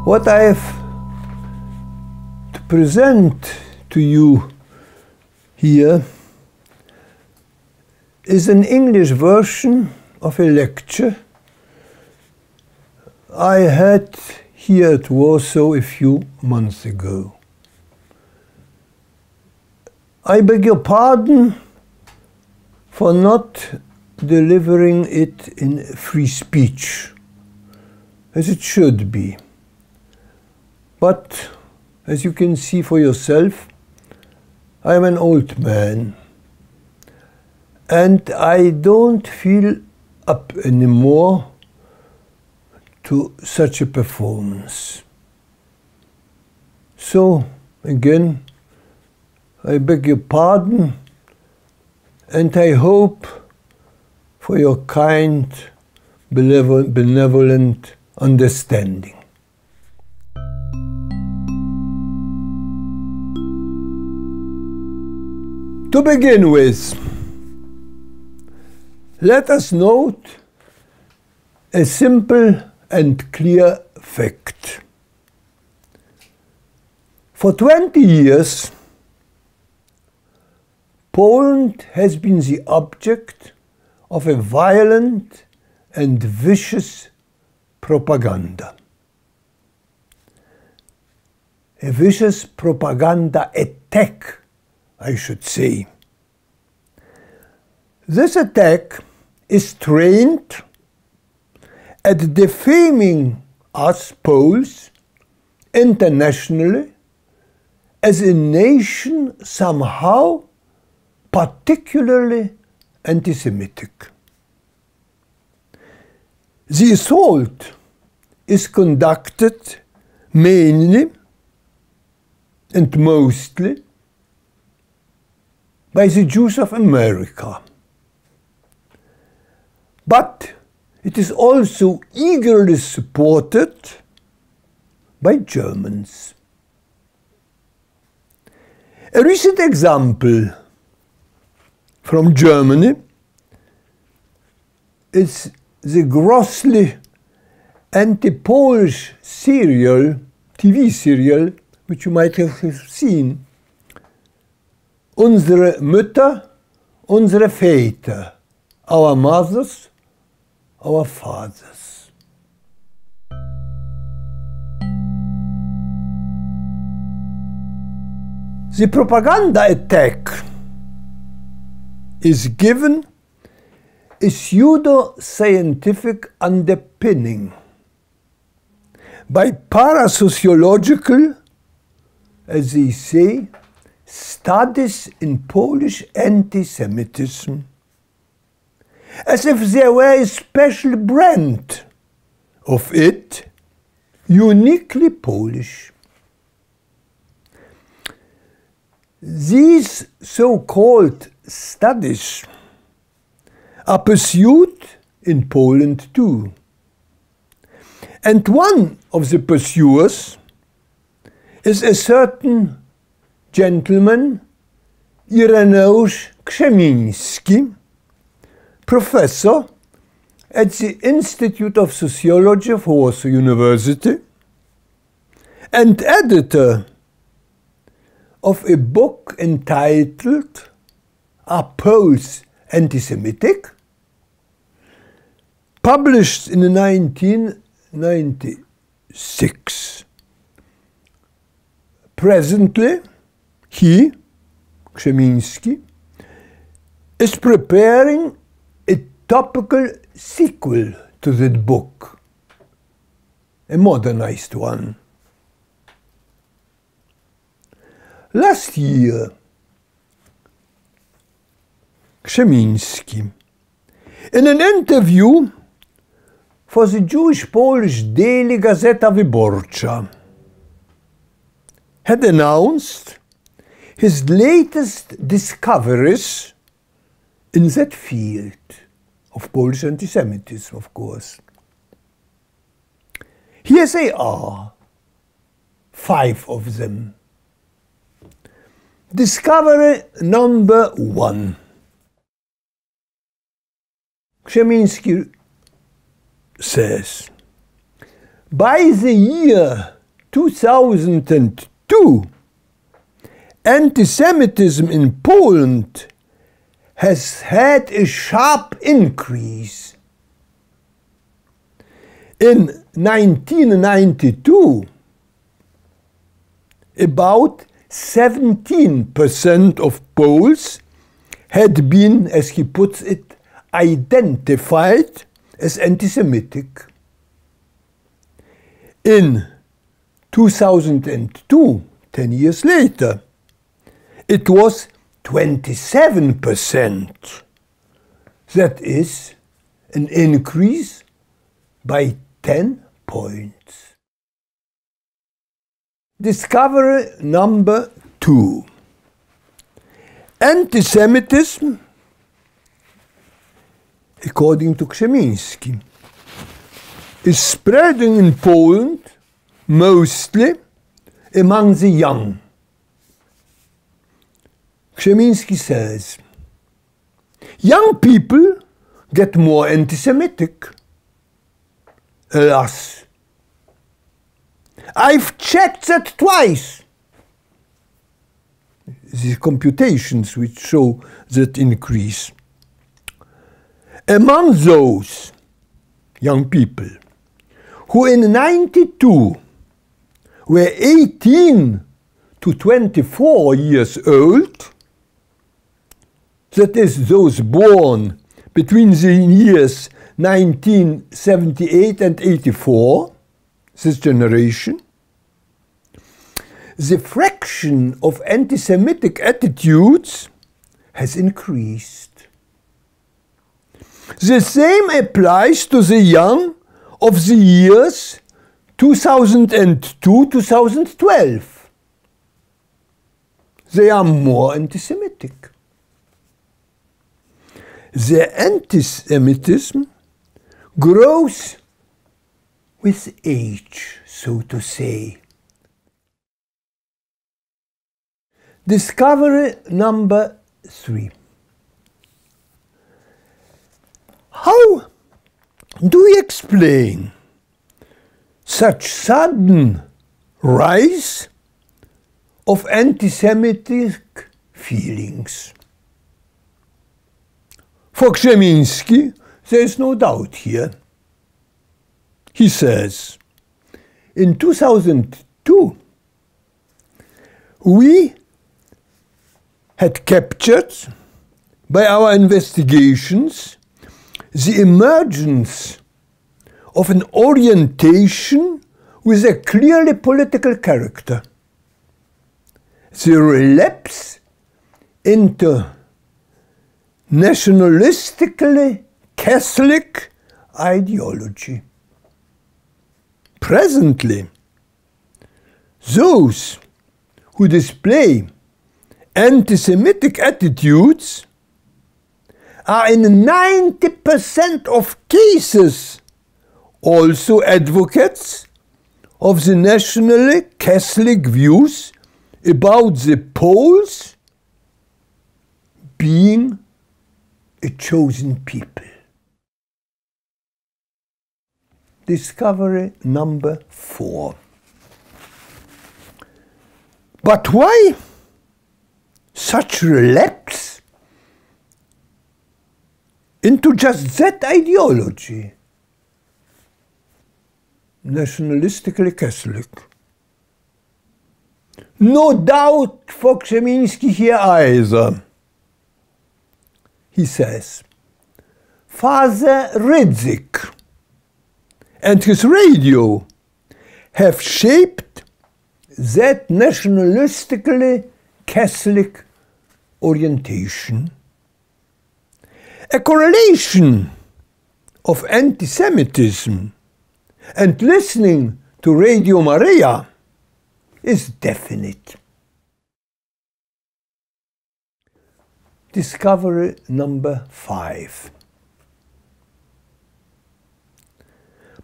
What I have to present to you here is an English version of a lecture I had here at Warsaw a few months ago. I beg your pardon for not delivering it in free speech, as it should be. But, as you can see for yourself, I am an old man, and I don't feel up anymore to such a performance. So, again, I beg your pardon, and I hope for your kind, benevolent understanding. To begin with, let us note a simple and clear fact. For 20 years, Poland has been the object of a violent and vicious propaganda. A vicious propaganda attack, I should say. This attack is trained at defaming us Poles internationally as a nation somehow particularly anti-Semitic. The assault is conducted mainly and mostly by the Jews of America. But it is also eagerly supported by Germans. A recent example from Germany is the grossly anti-Polish TV serial, which you might have seen, Unsere Mütter, unsere Väter, our mothers, our fathers. The propaganda attack is given a pseudo-scientific underpinning by parasociological, as they say, studies in Polish anti-Semitism, as if there were a special brand of it, uniquely Polish. These so-called studies are pursued in Poland too. And one of the pursuers is a certain gentleman, Ireneusz Krzemiński, professor at the Institute of Sociology of Warsaw University and editor of a book entitled Are Poles Anti-Semitic?, published in 1996. Presently, he, Krzemiński, is preparing a topical sequel to that book, a modernized one. Last year, Krzemiński, in an interview for the Jewish-Polish daily Gazeta Wyborcza, had announced his latest discoveries in that field of Polish anti-Semitism, of course. Here they are, 5 of them. Discovery number 1. Krzemiński says, by the year 2002, anti-Semitism in Poland has had a sharp increase. In 1992, about 17% of Poles had been, as he puts it, identified as anti-Semitic. In 2002, 10 years later, it was 27%. That is an increase by 10 points. Discovery number 2. Anti-Semitism, according to Krzemiński, is spreading in Poland mostly among the young. Krzemiński says, young people get more anti-Semitic. Alas, I've checked that twice. The computations which show that increase. Among those young people who in 92 were 18 to 24 years old, that is, those born between the years 1978 and 84, this generation, the fraction of anti-Semitic attitudes has increased. The same applies to the young of the years 2002-2012. They are more anti-Semitic. The anti-Semitism grows with age, so to say. Discovery number 3. How do we explain such sudden rise of anti-Semitic feelings? For Krzemiński, there is no doubt here. He says, in 2002, we had captured, by our investigations, the emergence of an orientation with a clearly political character. The relapse into nationalistically Catholic ideology. Presently, those who display anti-Semitic attitudes are in 90% of cases also advocates of the nationally Catholic views about the Poles being a chosen people. Discovery number 4. But why such relapse into just that ideology? Nationalistically Catholic. No doubt for Krzemiński here either. He says, Father Rydzyk and his radio have shaped that nationalistically Catholic orientation. A correlation of anti-Semitism and listening to Radio Maria is definite. Discovery number 5.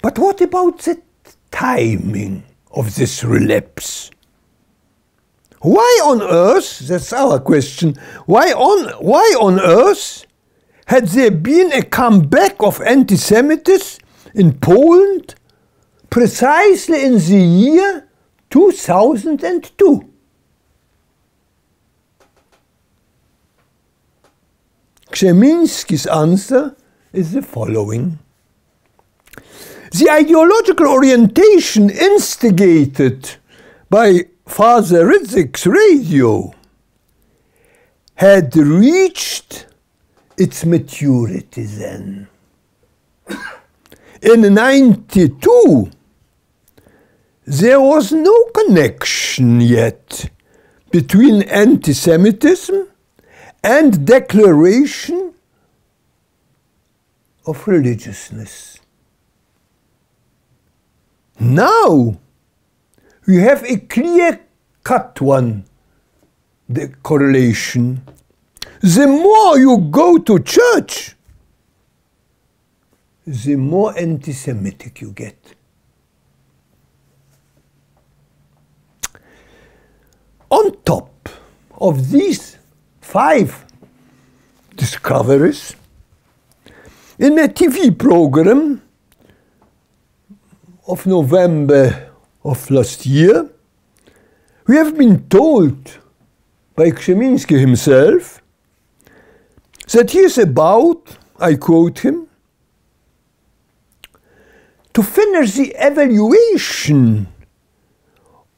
But what about the timing of this relapse? Why on earth, that's our question, why on earth had there been a comeback of anti-Semitism in Poland precisely in the year 2002. Krzemiński's answer is the following. The ideological orientation instigated by Father Rydzyk's radio had reached its maturity then. In 1992, there was no connection yet between anti-Semitism and declaration of religiousness. Now, we have a clear-cut one, the correlation. The more you go to church, the more anti-Semitic you get. On top of these 5 discoveries, in a TV program of November of last year, we have been told by Krzemiński himself that he is about, I quote him, to finish the evaluation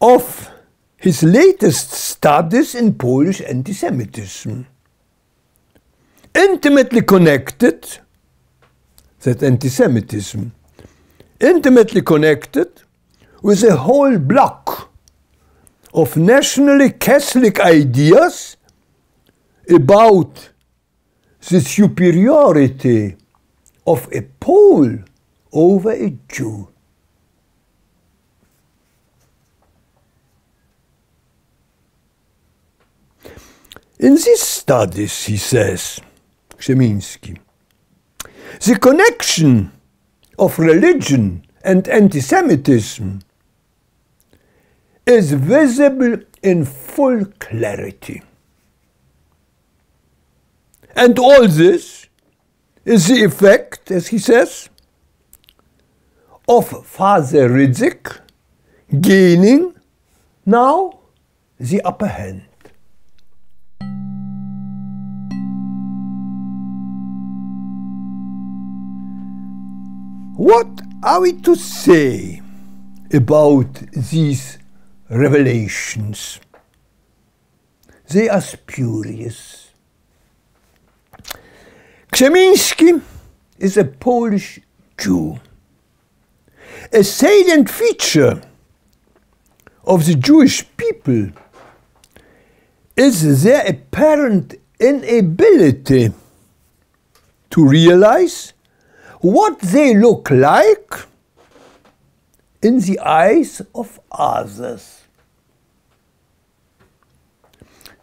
of his latest studies in Polish anti-Semitism, intimately connected, that anti-Semitism, intimately connected with a whole block of nationally Catholic ideas about the superiority of a Pole over a Jew. In these studies, he says, Krzemiński, the connection of religion and anti-Semitism is visible in full clarity. And all this is the effect, as he says, of Father Rydzyk gaining now the upper hand. What are we to say about these revelations? They are spurious. Krzemiński is a Polish Jew. A salient feature of the Jewish people is their apparent inability to realize what they look like in the eyes of others.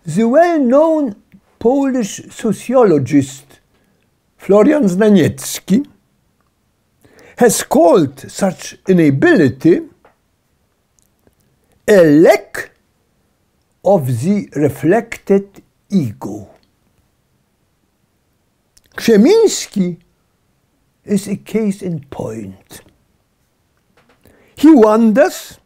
The well-known Polish sociologist Florian Znaniecki has called such inability a lack of the reflected ego. Krzemiński is a case in point. He wonders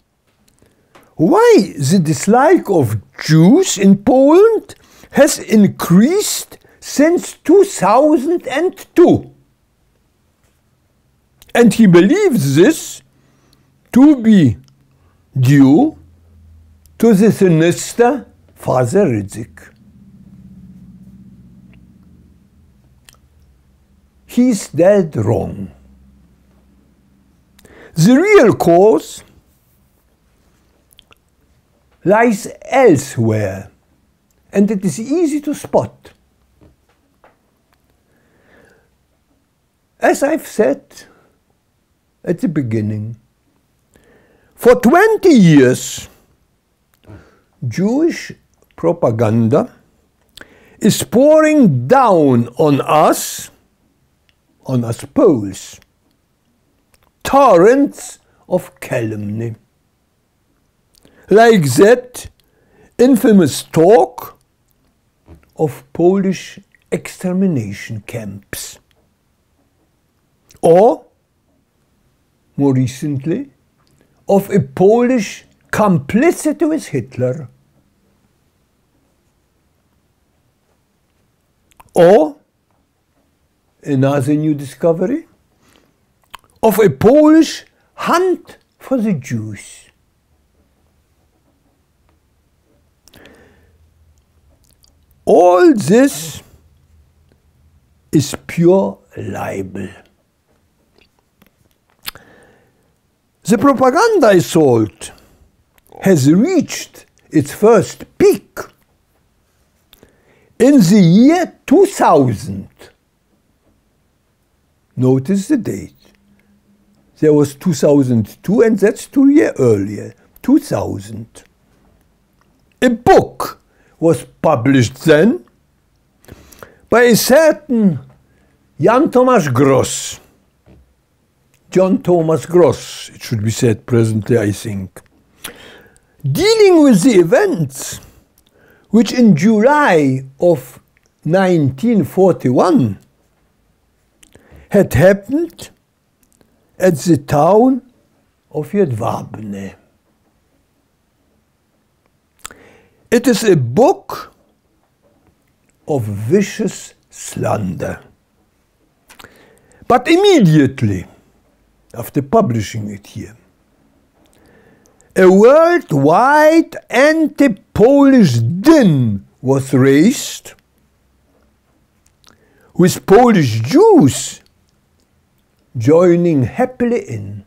why the dislike of Jews in Poland has increased since 2002. And he believes this to be due to the sinister Father Rydzyk. He's dead wrong. The real cause lies elsewhere, and it is easy to spot. As I've said at the beginning, for 20 years, Jewish propaganda is pouring down on us Poles, torrents of calumny, like that infamous talk of Polish extermination camps, or, more recently, of a Polish complicity with Hitler, or another new discovery of a Polish hunt for the Jews. All this is pure libel. The propaganda assault has reached its first peak in the year 2000. Notice the date. There was 2002, and that's 2 years earlier, 2000. A book was published then by a certain Jan Thomas Gross. John Thomas Gross, it should be said presently, I think, dealing with the events which in July of 1941 had happened at the town of Jedwabne. It is a book of vicious slander. But immediately after publishing it here, a worldwide anti-Polish din was raised, with Polish Jews joining happily in.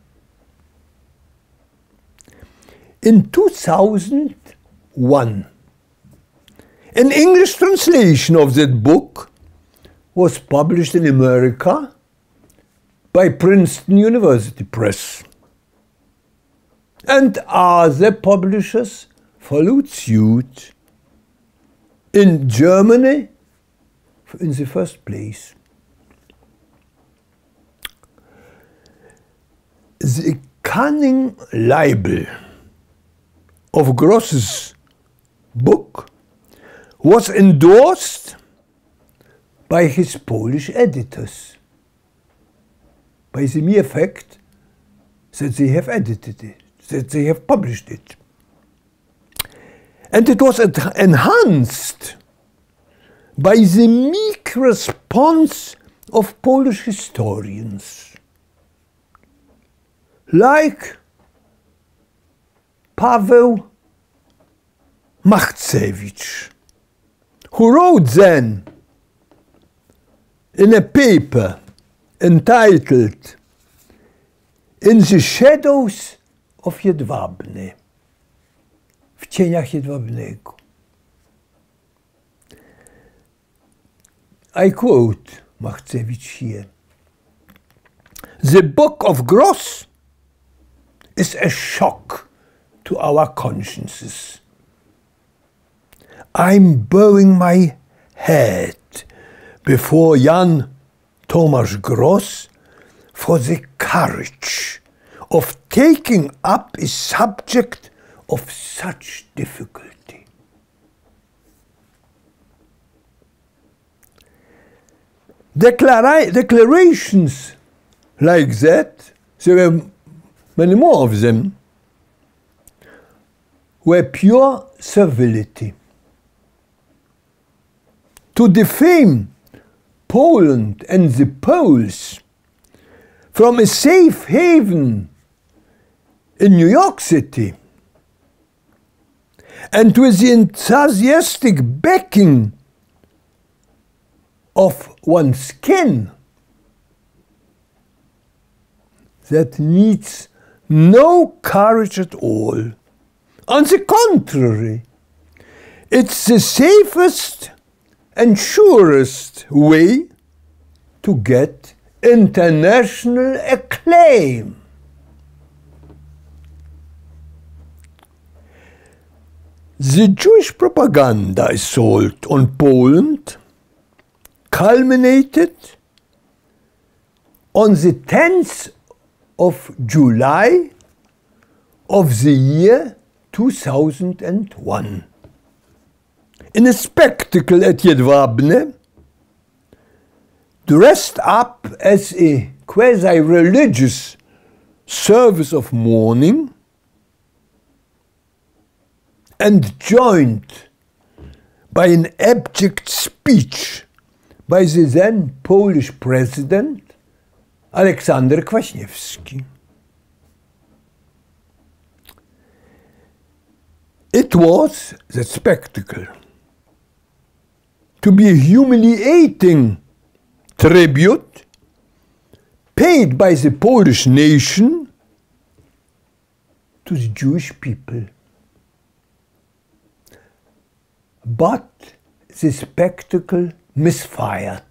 In 2001, an English translation of that book was published in America by Princeton University Press. And other publishers followed suit. In Germany, in the first place. The cunning libel of Gross's book was endorsed by his Polish editors, by the mere fact that they have edited it, that they have published it. And it was enhanced by the meek response of Polish historians, like Paweł Machcewicz, who wrote then in a paper entitled In the Shadows of Jedwabne, w cieniach Jedwabnego. I quote Machcewicz here. The book of Gross is a shock to our consciences. I'm bowing my head before Jan Thomas Gross for the courage of taking up a subject of such difficulty. Declarations like that, there were many more of them, were pure servility. To defame Poland and the Poles from a safe haven in New York City, and with the enthusiastic backing of one's kin, that needs no courage at all. On the contrary, it's the safest and surest way to get international acclaim. The Jewish propaganda assault on Poland culminated on the 10th of July of the year 2001. In a spectacle at Jedwabne, dressed up as a quasi-religious service of mourning, and joined by an abject speech by the then Polish president, Aleksander Kwaśniewski. It was that spectacle to be a humiliating tribute paid by the Polish nation to the Jewish people. But the spectacle misfired.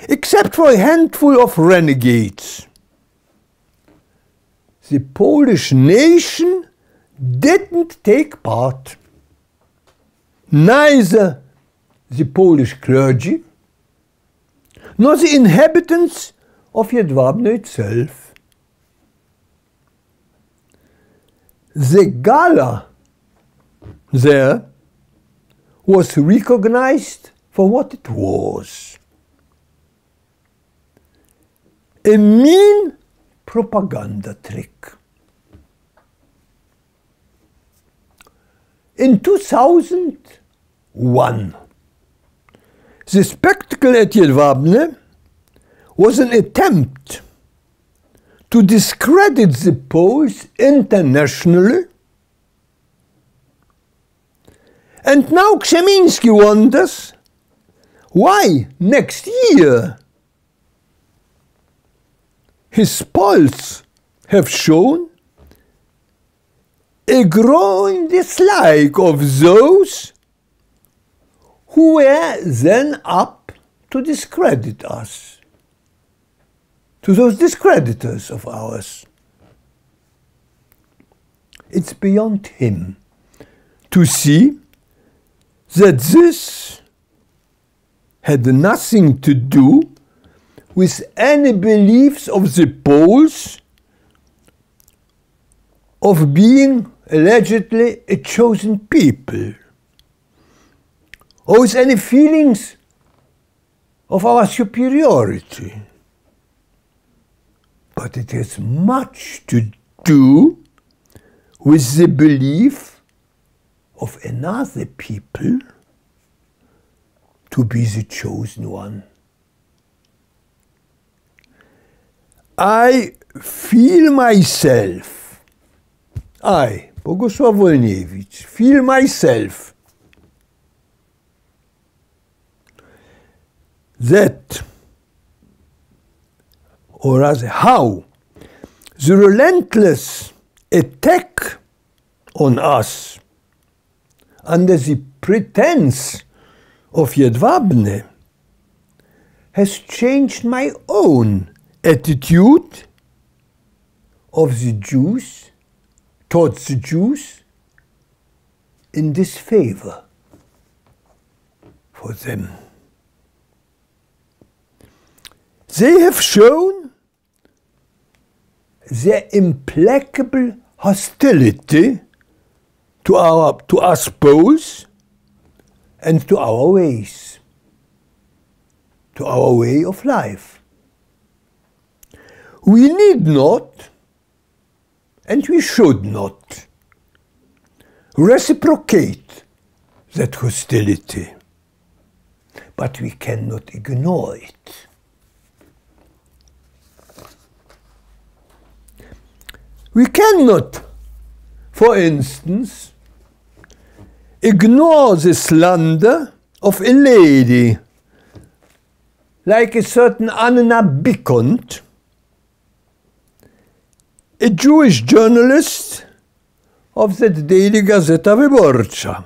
Except for a handful of renegades, the Polish nation didn't take part. Neither the Polish clergy nor the inhabitants of Jedwabne itself. The gala there was recognized for what it was: a mean propaganda trick. In 2001, the spectacle at Jedwabne was an attempt to discredit the Poles internationally, and now Krzemiński wonders why next year his polls have shown a growing dislike of those who were then up to discredit us, to those discreditors of ours. It's beyond him to see that this had nothing to do with any beliefs of the Poles of being allegedly a chosen people, or with any feelings of our superiority. But it has much to do with the belief of another people to be the chosen one. I feel myself, I, Bogusław Wolniewicz, feel myself that, or rather how, the relentless attack on us under the pretense of Jedwabne has changed my own attitude of the Jews, towards the Jews, in disfavor for them. They have shown their implacable hostility to us Poles and to our ways, to our way of life. We need not, and we should not, reciprocate that hostility, but we cannot ignore it. We cannot, for instance, ignore the slander of a lady like a certain Anna Bikont, a Jewish journalist of that daily Gazeta Wyborcza.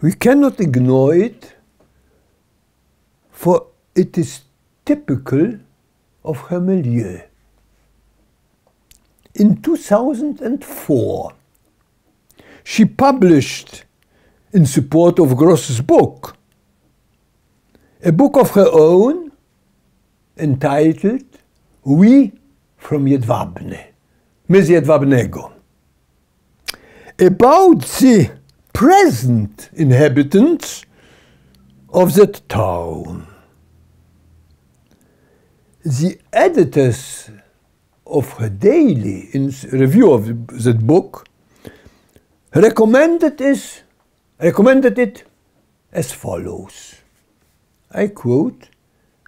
We cannot ignore it, for it is typical of her milieu. In 2004, she published, in support of Gross's book, a book of her own entitled We from Jedwabne, my z Jedwabnego, about the present inhabitants of that town. The editors of her daily review of that book recommended it as follows. I quote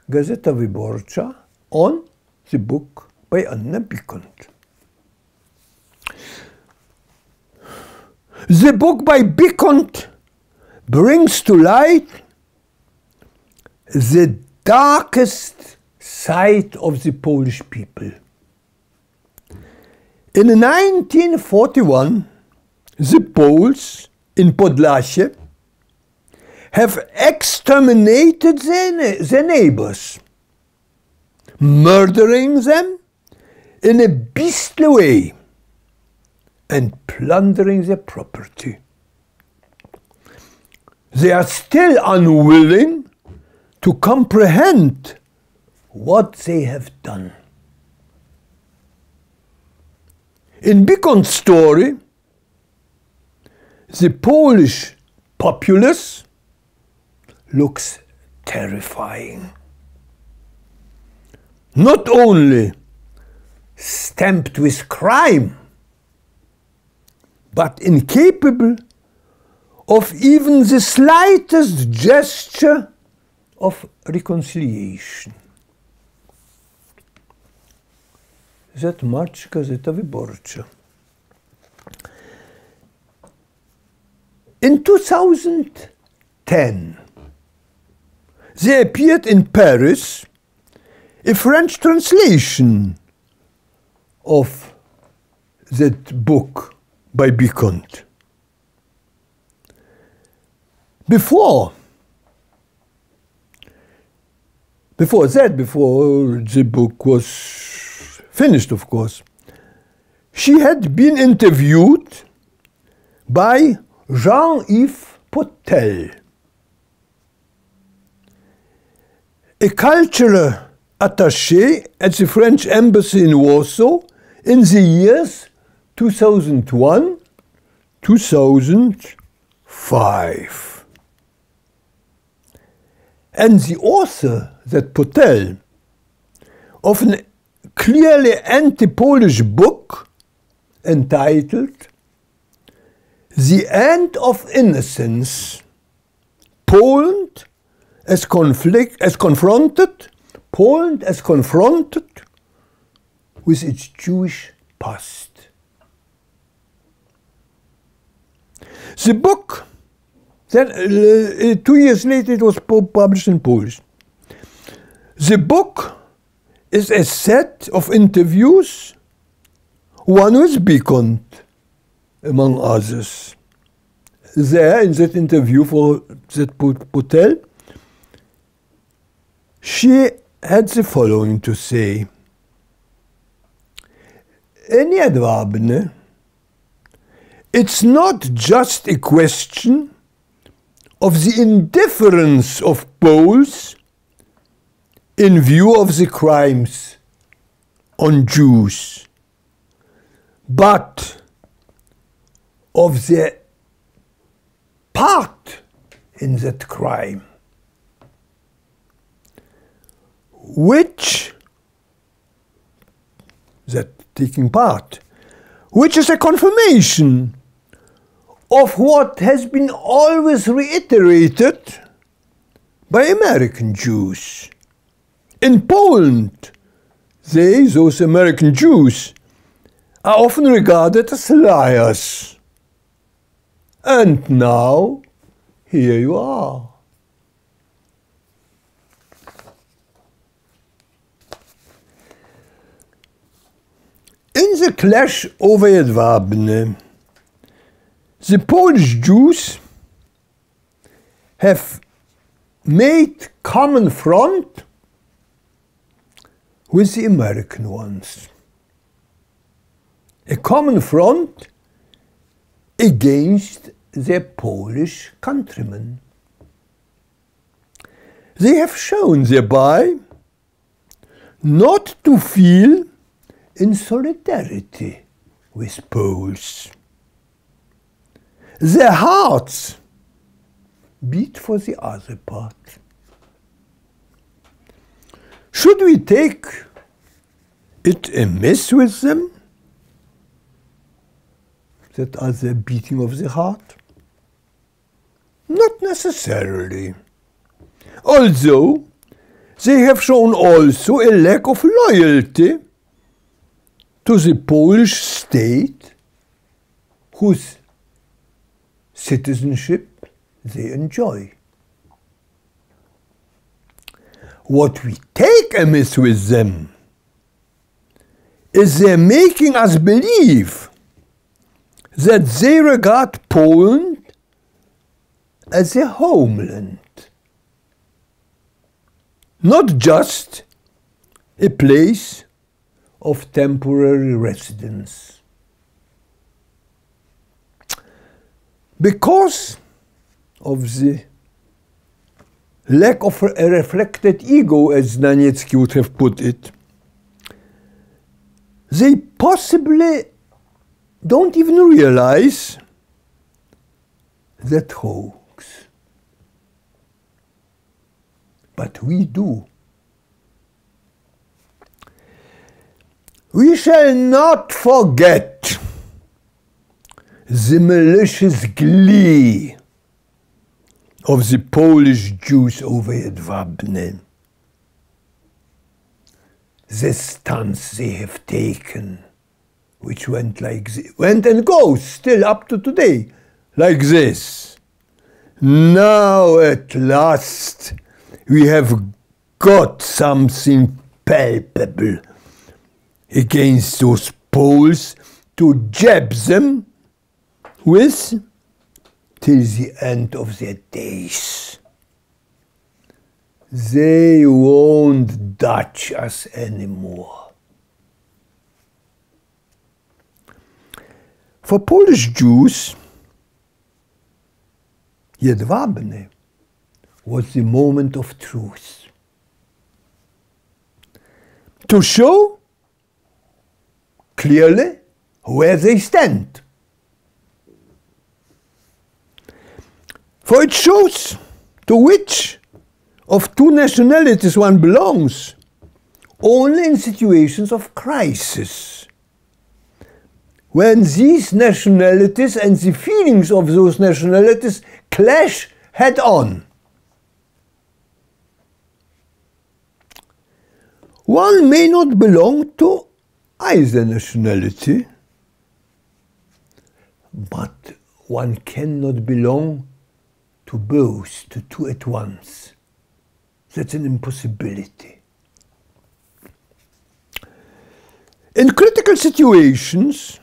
Gazeta Wyborcza on the book by Anna Bikont. The book by Bikont brings to light the darkest side of the Polish people. In 1941, the Poles in Podlasie have exterminated their neighbors, murdering them in a beastly way and plundering their property. They are still unwilling to comprehend what they have done. In Bikont's story, the Polish populace looks terrifying. Not only stamped with crime, but incapable of even the slightest gesture of reconciliation. That much Gazeta Wyborcza. In 2010, there appeared in Paris a French translation of that book by Bikont. Before the book was finished, of course, she had been interviewed by Jean-Yves Potel, a cultural attaché at the French embassy in Warsaw in the years 2001-2005. And the author, that Potel, of a clearly anti-Polish book entitled The End of Innocence, Poland as confronted with its Jewish past. The book, then 2 years later it was published in Polish. The book is a set of interviews, one with Bikont, among others. There, in that interview for that Potel, she had the following to say. In Jedwabne, it's not just a question of the indifference of Poles in view of the crimes on Jews, but of their part in that crime, which is a confirmation of what has been always reiterated by American Jews. In Poland, those American Jews, are often regarded as liars. And now, here you are. In the clash over Jedwabne, the Polish Jews have made common front with the American ones. A common front against their Polish countrymen. They have shown thereby not to feel in solidarity with Poles. Their hearts beat for the other part. Should we take it amiss with them that are the beating of the heart? Not necessarily. Although they have shown also a lack of loyalty to the Polish state, whose citizenship they enjoy. What we take amiss with them is their making us believe that they regard Poland as a homeland, not just a place of temporary residence. Because of the lack of a reflected ego, as Daniecki would have put it, they possibly don't even realize that hoax. But we do. We shall not forget the malicious glee of the Polish Jews over Jedwabne. The stance they have taken, which went like this, went and goes still up to today, like this. Now at last we have got something palpable against those Poles to jab them with till the end of their days. They won't dodge us anymore. For Polish Jews, Jedwabne was the moment of truth. To show clearly where they stand. For it shows to which of two nationalities one belongs, only in situations of crisis, when these nationalities and the feelings of those nationalities clash head-on. One may not belong to either nationality, but one cannot belong to both, to two at once. That's an impossibility. In critical situations,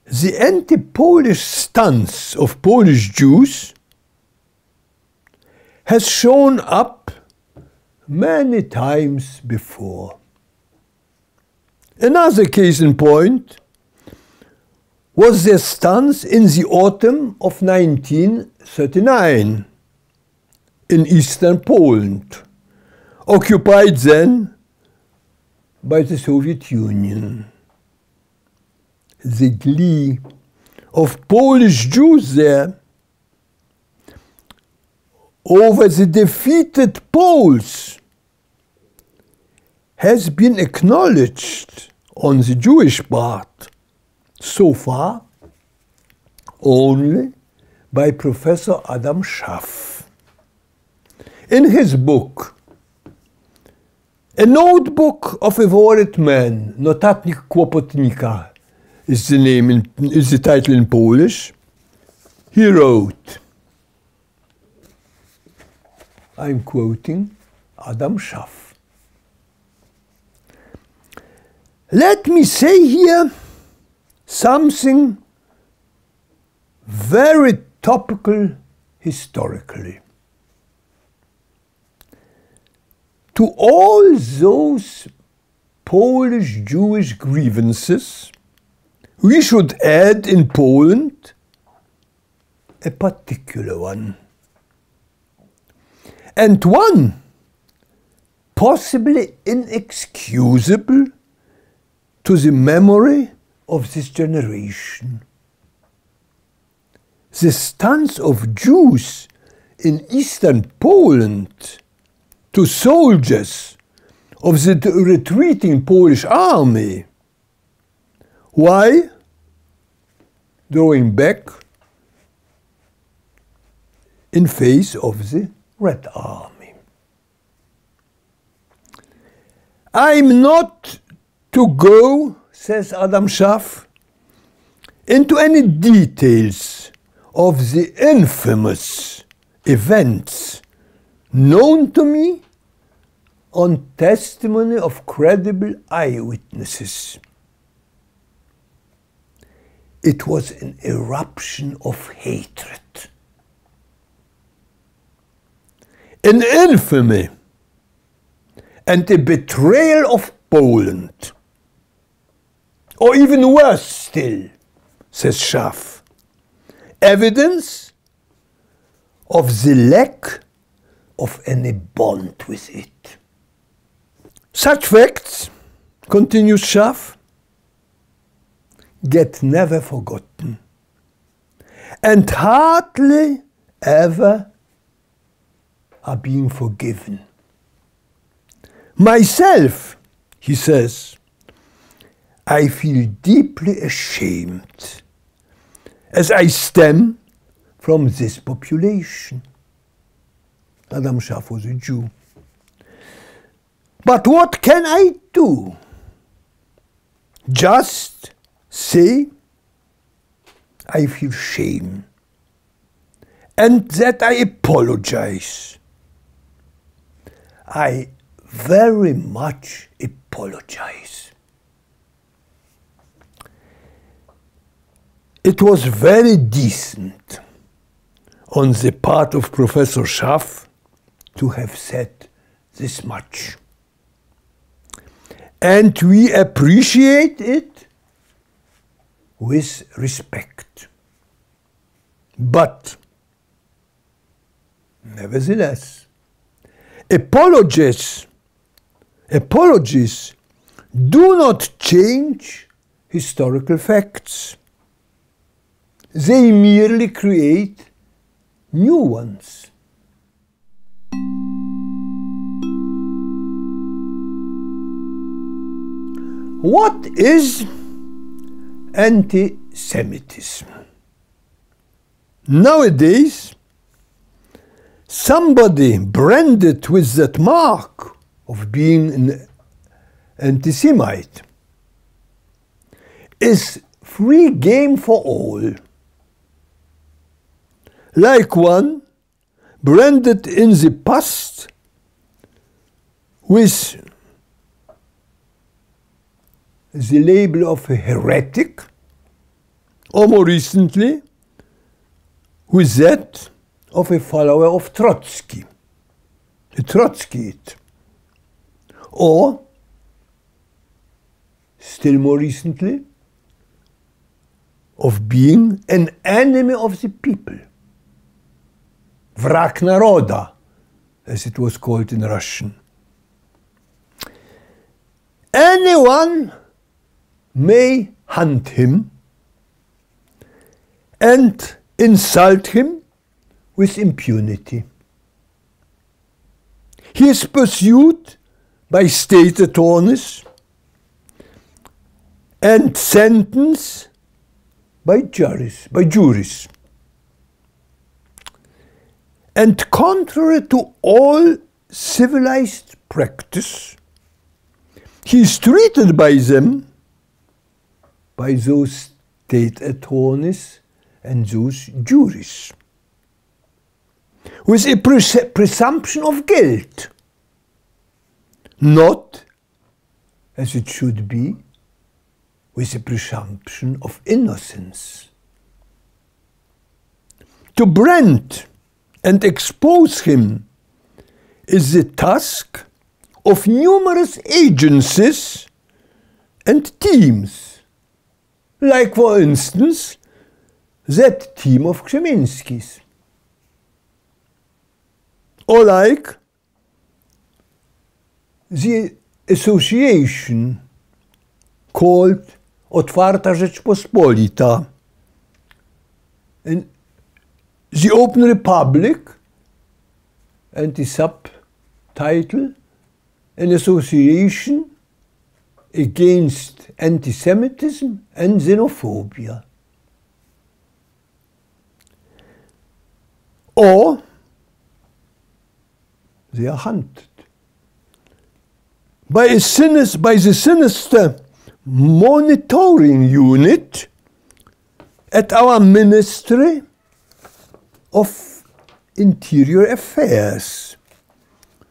the anti-Polish stance of Polish Jews has shown up many times before. Another case in point was their stance in the autumn of 1939 in eastern Poland, occupied then by the Soviet Union. The glee of Polish Jews there over the defeated Poles has been acknowledged on the Jewish part so far only by Professor Adam Schaff. In his book, A Notebook of a Worried Man, Notatnik Kłopotnika is the title in Polish, he wrote, I'm quoting Adam Schaff. Let me say here something very topical historically. To all those Polish Jewish grievances, we should add in Poland a particular one. And one possibly inexcusable to the memory of this generation. The stance of Jews in eastern Poland to soldiers of the retreating Polish army. Why? Drawing back in face of the Red Army. I'm not to go, says Adam Schaff, into any details of the infamous events known to me on testimony of credible eyewitnesses. It was an eruption of hatred, an infamy, and a betrayal of Poland. Or even worse still, says Schaff, evidence of the lack of any bond with it. Such facts, continues Schaff, get never forgotten and hardly ever are being forgiven. Myself, he says, I feel deeply ashamed as I stem from this population. Adam Schaff was a Jew. But what can I do? Just say I feel shame and that I apologize. I very much apologize. It was very decent on the part of Professor Schaff to have said this much. And we appreciate it with respect. But, nevertheless, apologies do not change historical facts. They merely create new ones. What is anti-Semitism? Nowadays, somebody branded with that mark of being an anti-Semite is free game for all. Like one branded in the past with the label of a heretic, or more recently, with that of a follower of Trotsky, a Trotskyite, or, still more recently, of being an enemy of the people, Wrak Naroda, as it was called in Russian. Anyone may hunt him and insult him with impunity. He is pursued by state attorneys and sentenced by juries. And contrary to all civilized practice, he is treated by them, by those state attorneys and those juries, with a presumption of guilt, not, as it should be, with a presumption of innocence. To brand and expose him is the task of numerous agencies and teams, like, for instance, that team of Krzemińskis, or like the association called Otwarta Rzeczpospolita, in the Open Republic, and the subtitle, an association against anti-Semitism and xenophobia. Or they are hunted by the sinister monitoring unit at our Ministry of Interior Affairs,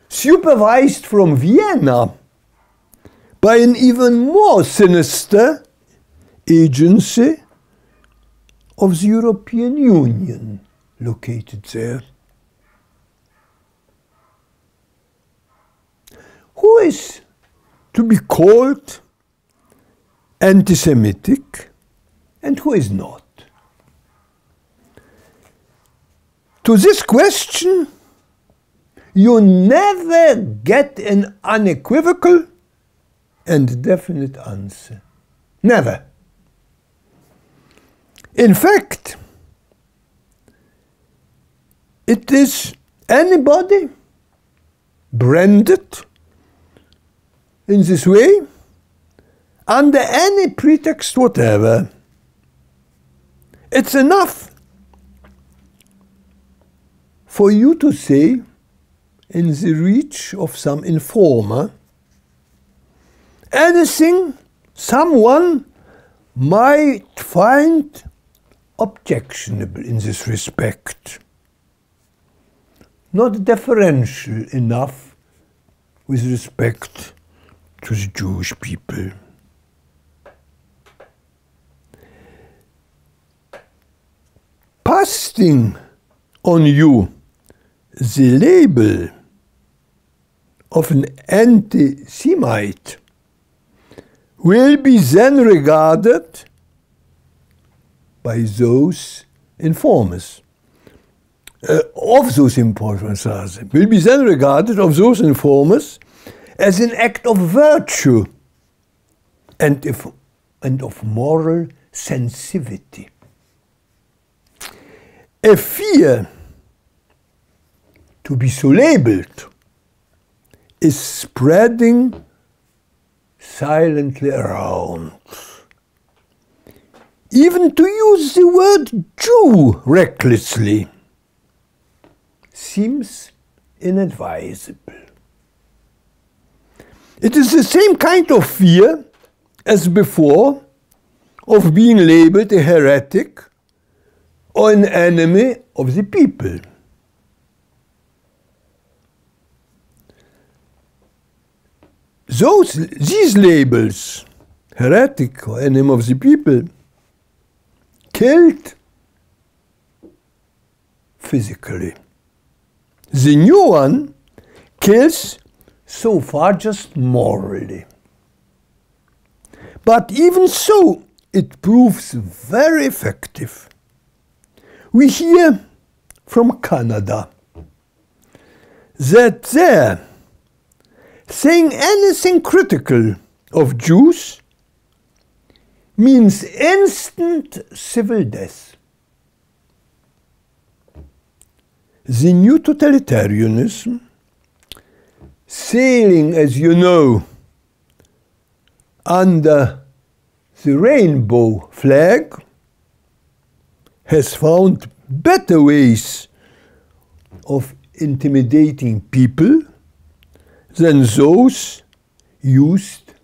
supervised from Vienna by an even more sinister agency of the European Union located there. Who is to be called anti-Semitic and who is not? To this question, you never get an unequivocal and definite answer. Never. In fact, it is anybody branded in this way, under any pretext whatever. It's enough for you to say, in the reach of some informer, anything someone might find objectionable in this respect, not deferential enough with respect to the Jewish people. Pasting on you the label of an anti-Semite will be then regarded by those informers, will be then regarded of those informers as an act of virtue and of moral sensitivity. A fear to be so labeled is spreading silently around. Even to use the word Jew recklessly seems inadvisable. It is the same kind of fear as before of being labeled a heretic or an enemy of the people. These labels, heretic or enemy of the people, killed physically. The new one kills so far just morally. But even so, it proves very effective. We hear from Canada that there, saying anything critical of Jews means instant civil death. The new totalitarianism, sailing, as you know, under the rainbow flag, has found better ways of intimidating people than those used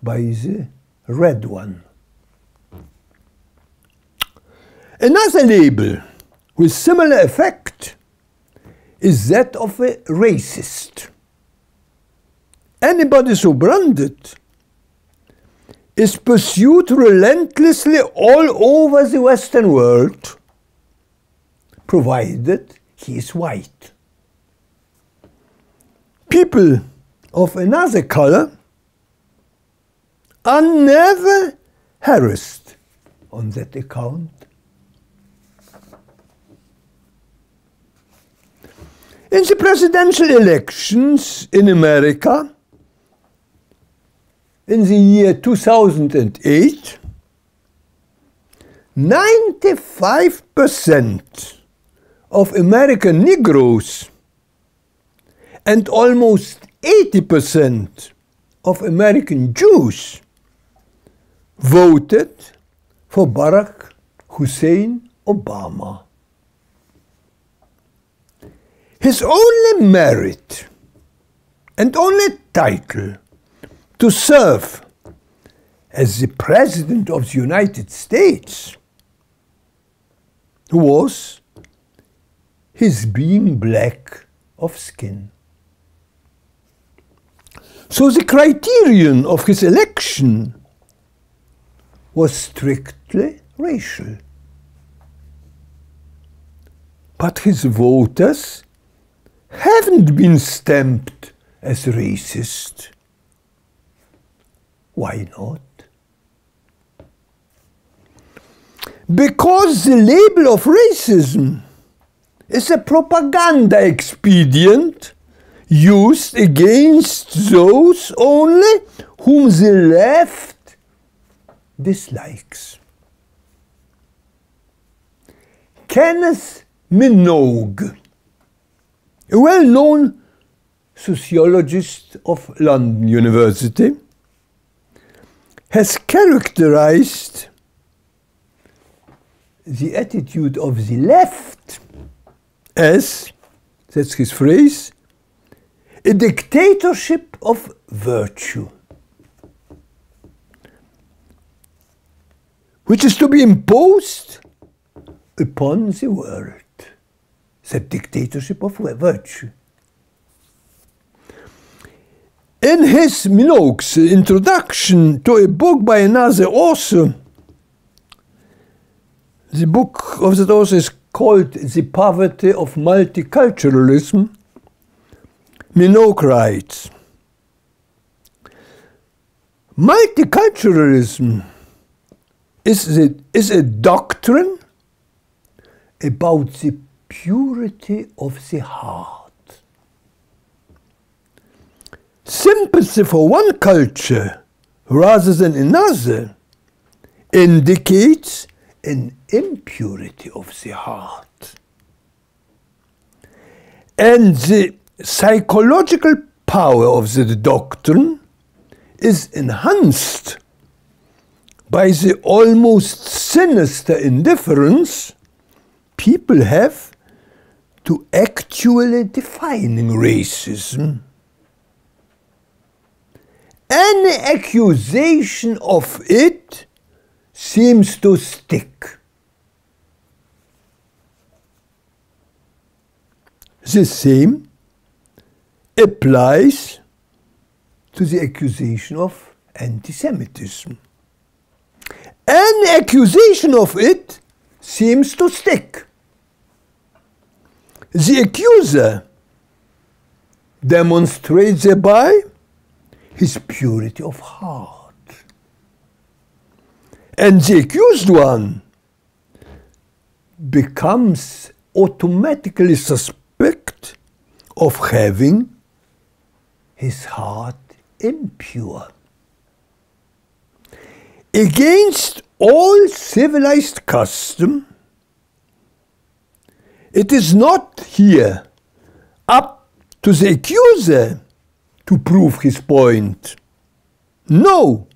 by the red one. Another label with similar effect is that of a racist. Anybody so branded is pursued relentlessly all over the Western world, provided he is white. People of another color are never harassed on that account. In the presidential elections in America in the year 2008, 95% of American Negroes and almost 80% of American Jews voted for Barack Hussein Obama. His only merit and only title to serve as the President of the United States was his being black of skin. So the criterion of his election was strictly racial. But his voters haven't been stamped as racist. Why not? Because the label of racism is a propaganda expedient used against those only whom the left dislikes. Kenneth Minogue, a well-known sociologist of London University, has characterized the attitude of the left as, that's his phrase, a dictatorship of virtue, which is to be imposed upon the world. The dictatorship of virtue. In his Minogue's introduction to a book by another author, the book of that author is called The Poverty of Multiculturalism, Minogue writes, multiculturalism is a doctrine about the purity of the heart. Sympathy for one culture rather than another indicates an impurity of the heart. And the psychological power of the doctrine is enhanced by the almost sinister indifference people have to actually defining racism. Any accusation of it seems to stick. The same applies to the accusation of anti-Semitism. Any accusation of it seems to stick. The accuser demonstrates thereby his purity of heart. And the accused one becomes automatically suspect of having his heart impure. Against all civilized custom, it is not here up to the accuser to prove his point. No,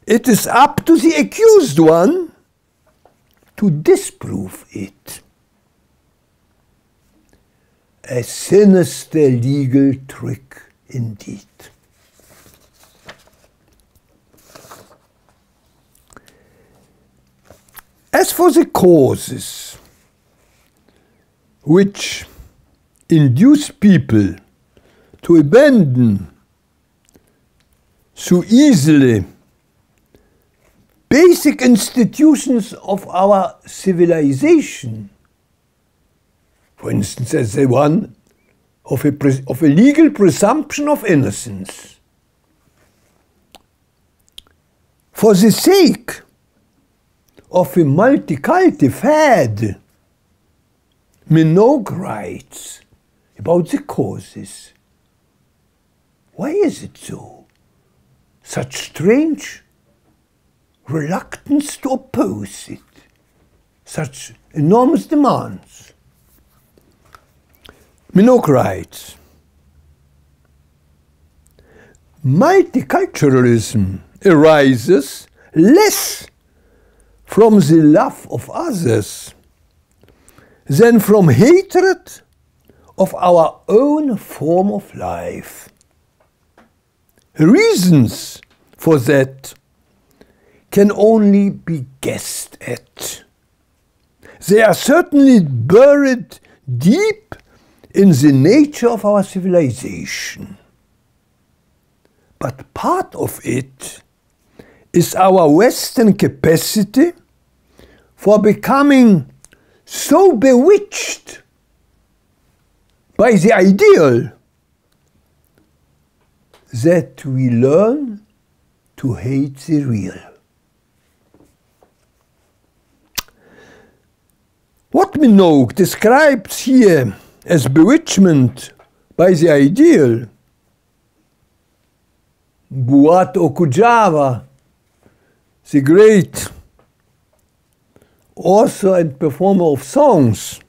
it is up to the accused one to disprove it. A sinister legal trick indeed. As for the causes which induce people to abandon so easily basic institutions of our civilization, for instance, as the one of a legal presumption of innocence, for the sake of a multiculti fad, Minogue writes about the causes. Why is it so? Such strange reluctance to oppose it, such enormous demands. Minogue writes, multiculturalism arises less from the love of others than from hatred of our own form of life. Reasons for that can only be guessed at. They are certainly buried deep in the nature of our civilization. But part of it is our Western capacity for becoming so bewitched by the ideal that we learn to hate the real. What Minogue describes here as bewitchment by the ideal, Buat Okujawa, the great author and performer of songs,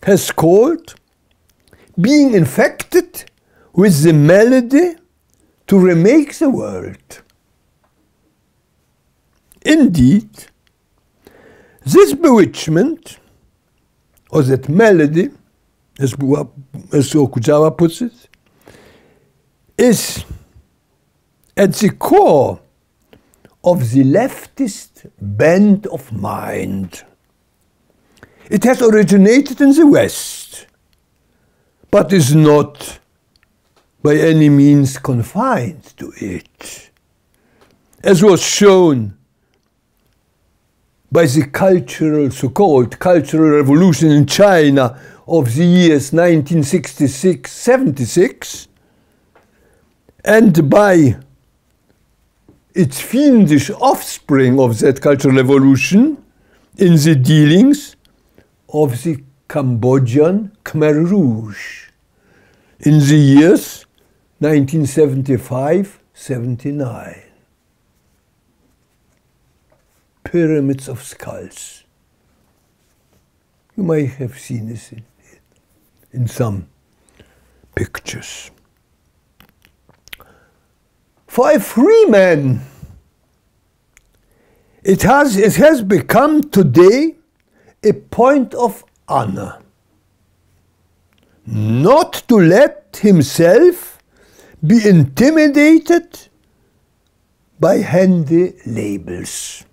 has called being infected with the melody to remake the world. Indeed, this bewitchment, or that melody, as Okujawa puts it, is at the core of the leftist bent of mind. It has originated in the West, but is not by any means confined to it, as was shown by the so-called cultural revolution in China of the years 1966-76, and by its fiendish offspring of that cultural revolution in the dealings of the Cambodian Khmer Rouge in the years 1975-79. Pyramids of skulls. You may have seen this in some pictures. For a free man, it has become today a point of honor not to let himself be intimidated by handy labels,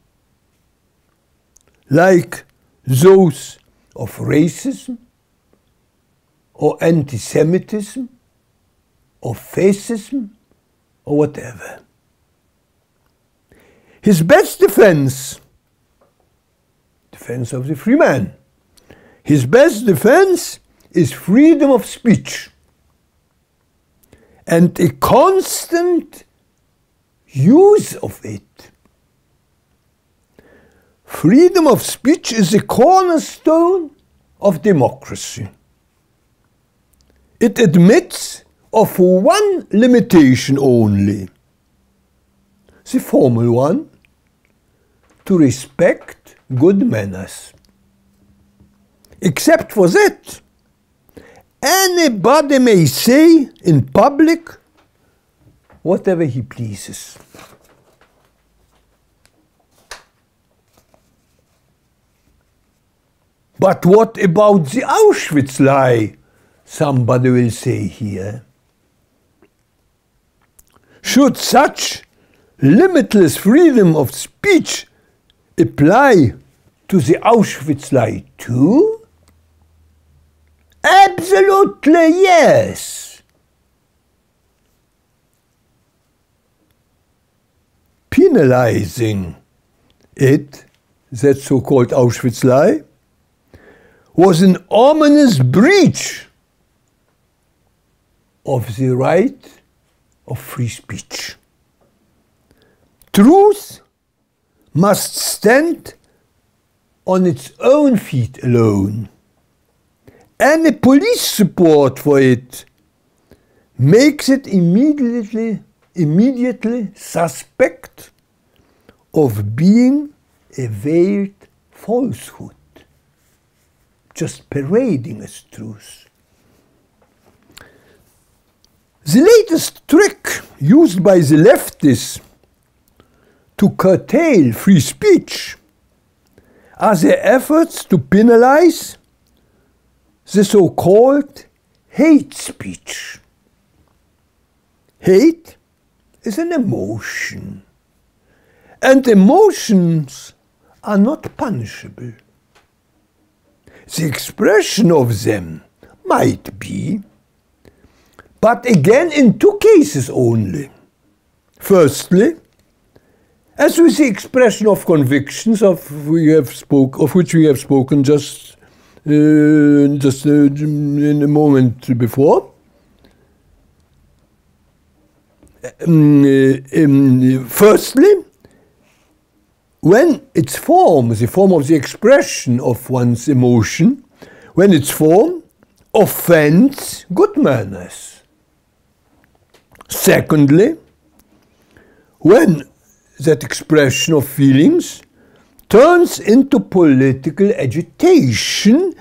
like those of racism, or anti-Semitism, or fascism, or whatever. His best defense of the free man, his best defense is freedom of speech and a constant use of it. Freedom of speech is the cornerstone of democracy. It admits of one limitation only, the formal one, to respect good manners. Except for that, anybody may say in public whatever he pleases. But what about the Auschwitz lie? Somebody will say here. Should such limitless freedom of speech apply to the Auschwitz lie too? Absolutely yes. Penalizing it, that so-called Auschwitz lie, was an ominous breach of the right of free speech. Truth must stand on its own feet alone. Any police support for it makes it immediately suspect of being a veiled falsehood, just parading as truth. The latest trick used by the leftists to curtail free speech are their efforts to penalize the so-called hate speech. Hate is an emotion, and emotions are not punishable. The expression of them might be, but again in two cases only. Firstly, as with the expression of convictions of which we have spoken just in a moment before. Firstly, when its form, the form of the expression of one's emotion, when its form offends good manners. Secondly, when that expression of feelings turns into political agitation,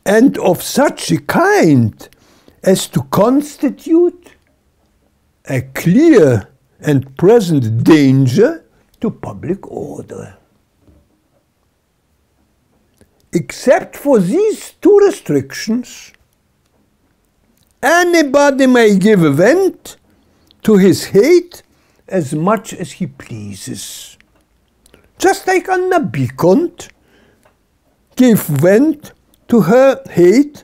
and of such a kind as to constitute a clear and present danger to public order. Except for these two restrictions, anybody may give vent to his hate as much as he pleases. Just like Anna Bikont gave vent to her hate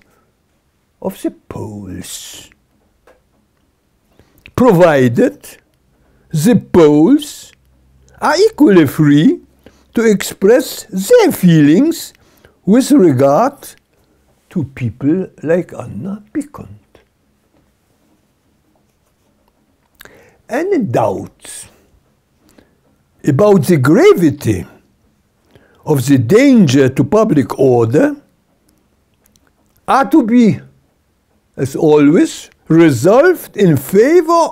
of the Poles, provided the Poles are equally free to express their feelings with regard to people like Anna Bikont. Any doubts about the gravity of the danger to public order are to be, as always, resolved in favor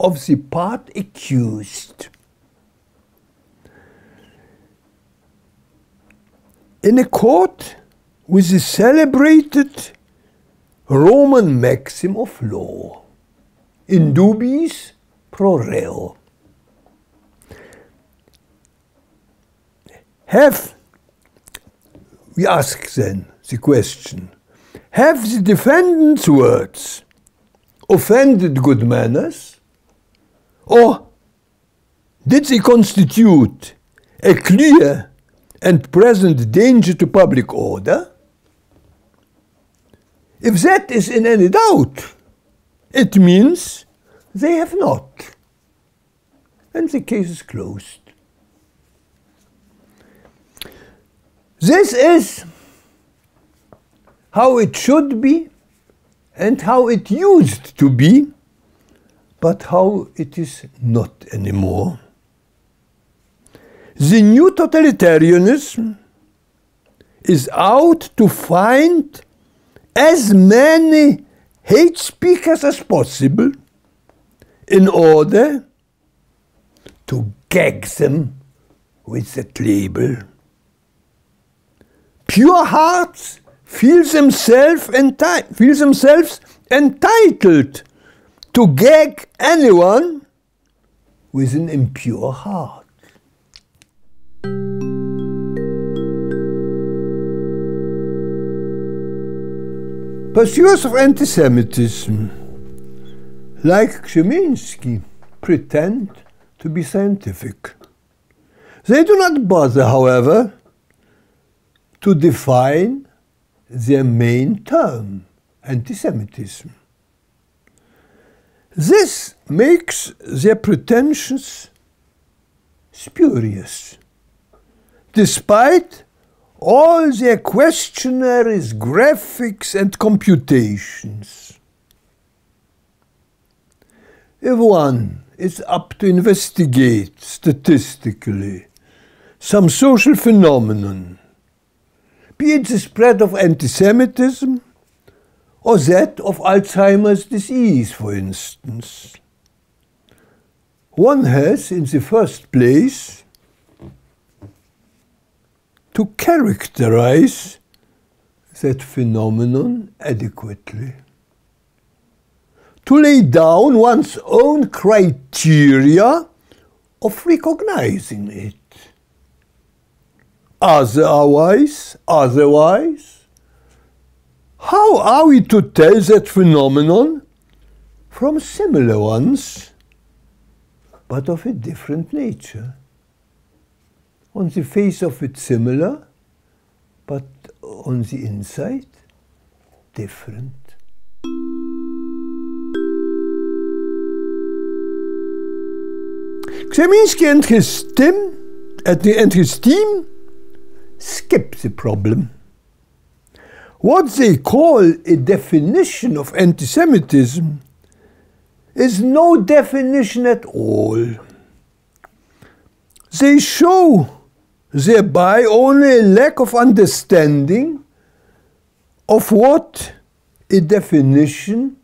of the part accused. In accord with the celebrated Roman maxim of law, in dubis pro reo. We ask then the question, have the defendant's words offended good manners, or did they constitute a clear and present danger to public order? If that is in any doubt, it means they have not, and the case is closed. This is how it should be and how it used to be, but how it is not anymore. The new totalitarianism is out to find as many hate speakers as possible in order to gag them with that label. Pure hearts feel themselves entitled to gag anyone with an impure heart. Pursuers of anti-Semitism, like Krzemiński, pretend to be scientific. They do not bother, however, to define their main term, anti-Semitism. This makes their pretensions spurious, despite all their questionnaires, graphics, and computations. If one is up to investigate statistically some social phenomenon, be it the spread of anti-Semitism or that of Alzheimer's disease, for instance, one has, in the first place, to characterize that phenomenon adequately, to lay down one's own criteria of recognizing it. Otherwise, how are we to tell that phenomenon from similar ones, but of a different nature? On the face of it similar, but on the inside different. Krzemiński and his team skip the problem. What they call a definition of anti-Semitism is no definition at all. They show thereby only a lack of understanding of what a definition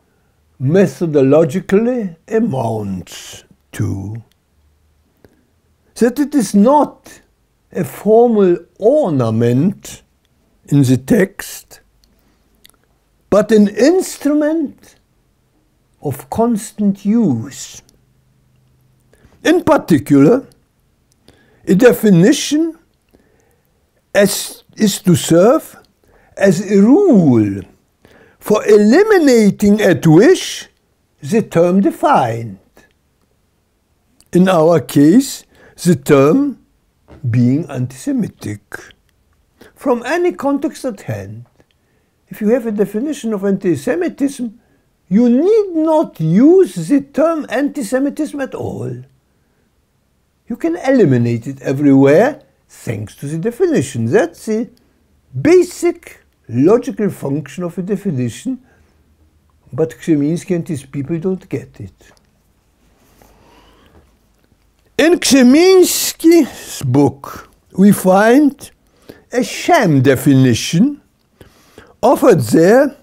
methodologically amounts to. That it is not a formal ornament in the text, but an instrument of constant use. In particular, a definition is to serve as a rule for eliminating at wish the term defined. In our case, the term being anti-Semitic. From any context at hand, if you have a definition of anti-Semitism, you need not use the term anti-Semitism at all. You can eliminate it everywhere thanks to the definition. That's the basic logical function of a definition, but Krzemiński and his people don't get it. In Krzemiński's book, we find a sham definition offered there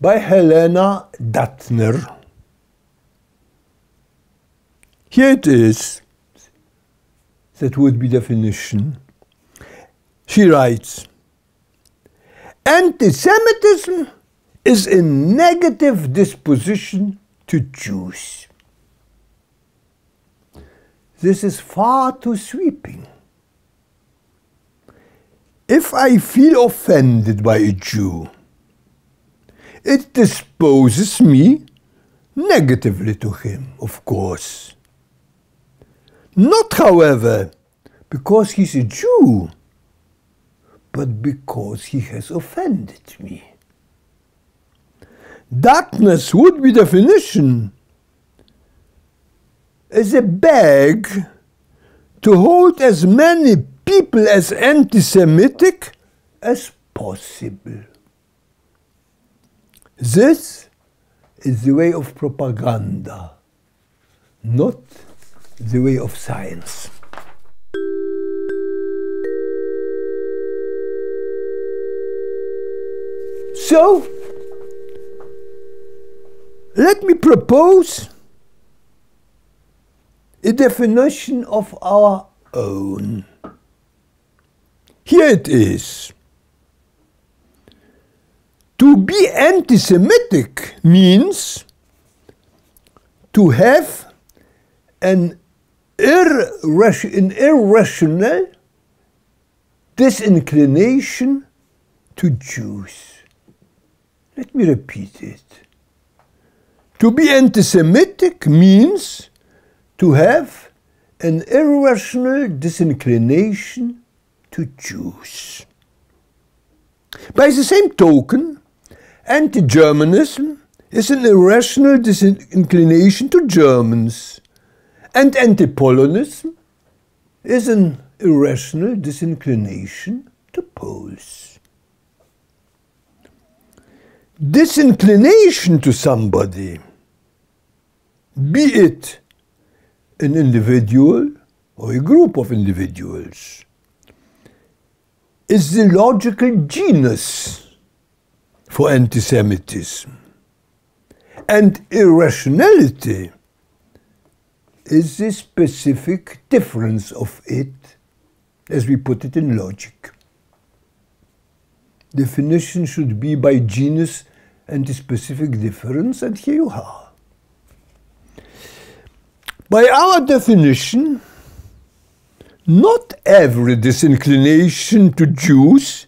by Helena Dattner. Here it is, that would-be definition. She writes, "Anti-Semitism is a negative disposition to Jews." This is far too sweeping. If I feel offended by a Jew, it disposes me negatively to him, of course. Not, however, because he's a Jew, but because he has offended me. Dattner's would-be definition is a bag to hold as many people as anti-Semitic as possible. This is the way of propaganda, not the way of science. So, let me propose a definition of our own. Here it is. To be anti-Semitic means to have an irrational disinclination to Jews. Let me repeat it. To be anti-Semitic means to have an irrational disinclination to Jews. By the same token, anti-Germanism is an irrational disinclination to Germans, and anti-Polonism is an irrational disinclination to Poles. Disinclination to somebody, be it an individual or a group of individuals, is the logical genus for anti-Semitism. And irrationality is the specific difference of it, as we put it in logic. Definition should be by genus and the specific difference, and here you are. By our definition, not every disinclination to Jews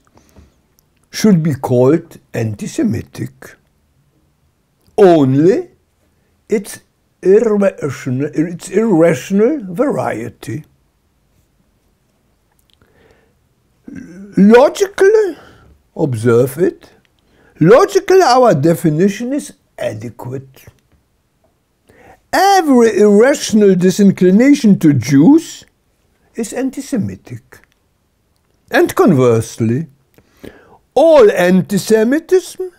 should be called anti-Semitic. Only its irrational variety. Logically, observe it, logically our definition is adequate. Every irrational disinclination to Jews is anti-Semitic. And conversely, all anti-Semitism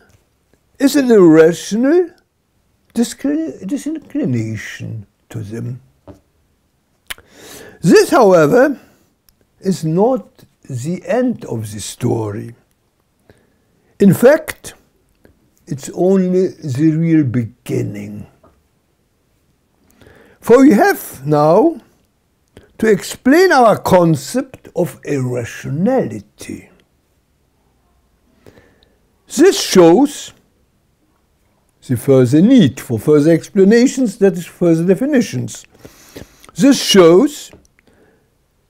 is an irrational disinclination to them. This, however, is not the end of the story. In fact, it's only the real beginning. For we have now to explain our concept of irrationality. This shows the further need for further explanations, that is, further definitions. This shows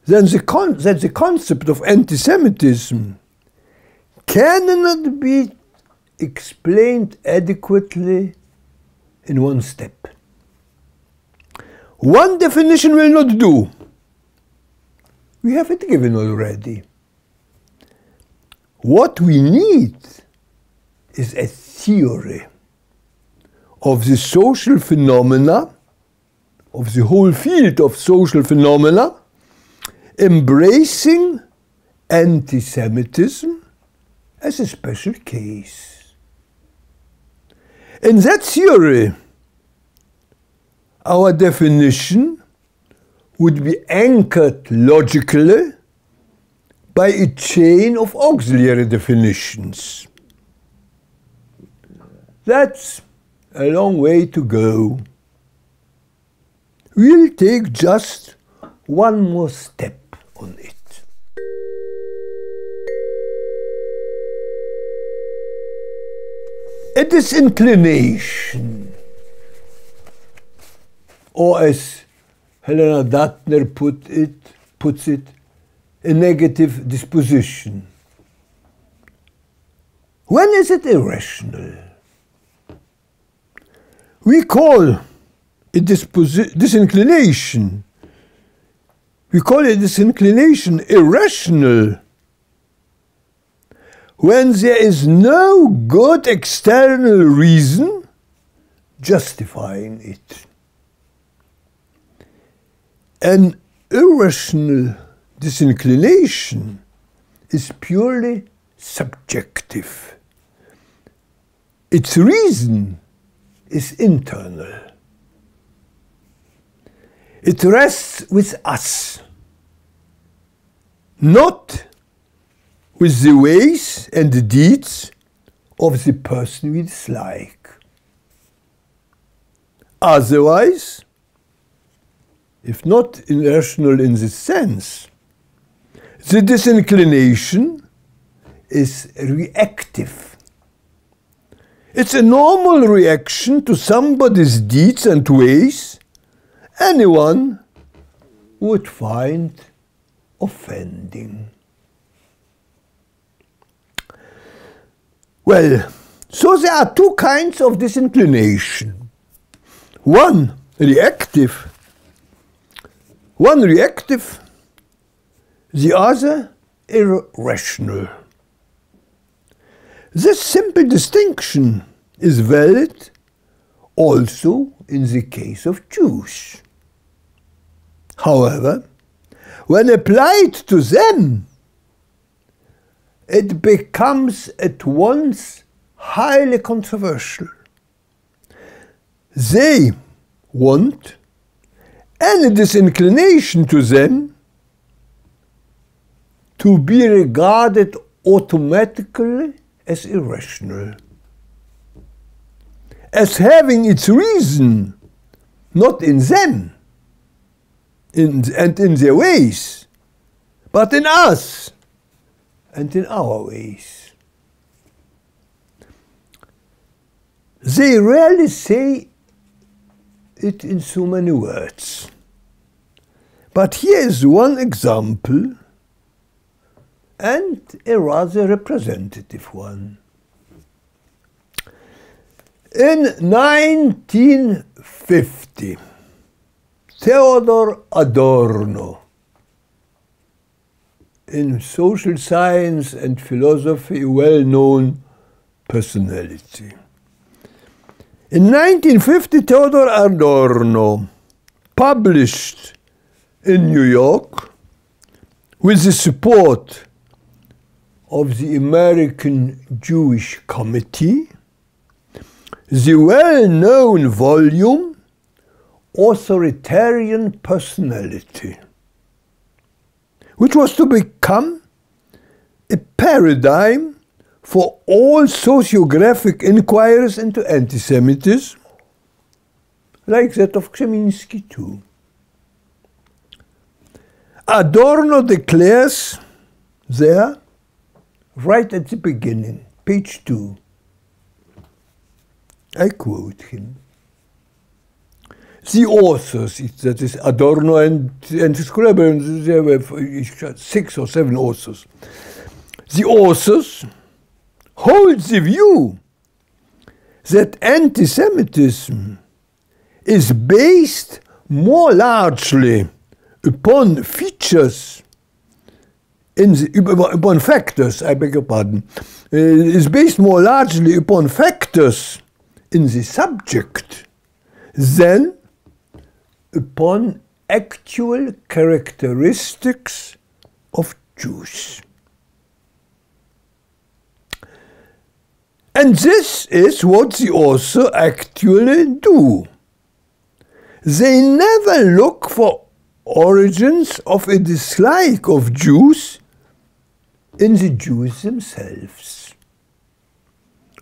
that the concept of anti-Semitism cannot be explained adequately in one step. One definition will not do. We have it given already. What we need is a theory of the social phenomena, of the whole field of social phenomena, embracing anti-Semitism as a special case. In that theory, our definition would be anchored logically by a chain of auxiliary definitions. That's a long way to go. We'll take just one more step on it. A disinclination, or as Helena Dattner puts it, a negative disposition. When is it irrational? We call a disinclination. We call a disinclination irrational when there is no good external reason justifying it. An irrational disinclination is purely subjective. Its reason is internal. It rests with us, not with the ways and the deeds of the person we dislike. Otherwise, if not irrational in this sense, the disinclination is reactive. It's a normal reaction to somebody's deeds and ways anyone would find offending. Well, so there are two kinds of disinclination. One reactive, the other irrational. This simple distinction is valid also in the case of Jews. However, when applied to them, it becomes at once highly controversial. They want any disinclination to them to be regarded automatically as irrational, as having its reason not in them and in their ways, but in us and in our ways. They rarely say it in so many words. But here is one example, and a rather representative one. In 1950, Theodor Adorno, in social science and philosophy, a well-known personality. In 1950, Theodor Adorno published in New York, with the support of the American Jewish Committee, the well-known volume Authoritarian Personality, which was to become a paradigm for all sociographic inquiries into anti-Semitism, like that of Kaczynski too. Adorno declares there, right at the beginning, page 2, I quote him. The authors, that is Adorno and his collaborators, there were 6 or 7 authors. The authors hold the view that anti-Semitism is based more largely upon features, upon factors, I beg your pardon, is based more largely upon factors in the subject than upon actual characteristics of Jews. And this is what the author actually do. They never look for origins of a dislike of Jews in the Jews themselves,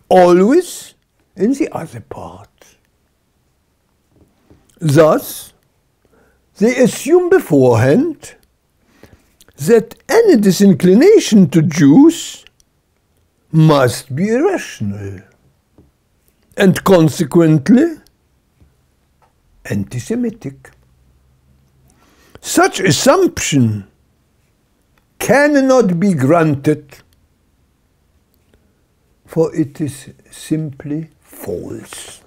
always in the other part. Thus, they assume beforehand that any disinclination to Jews must be irrational and consequently anti-Semitic. Such assumption cannot be granted, for it is simply false.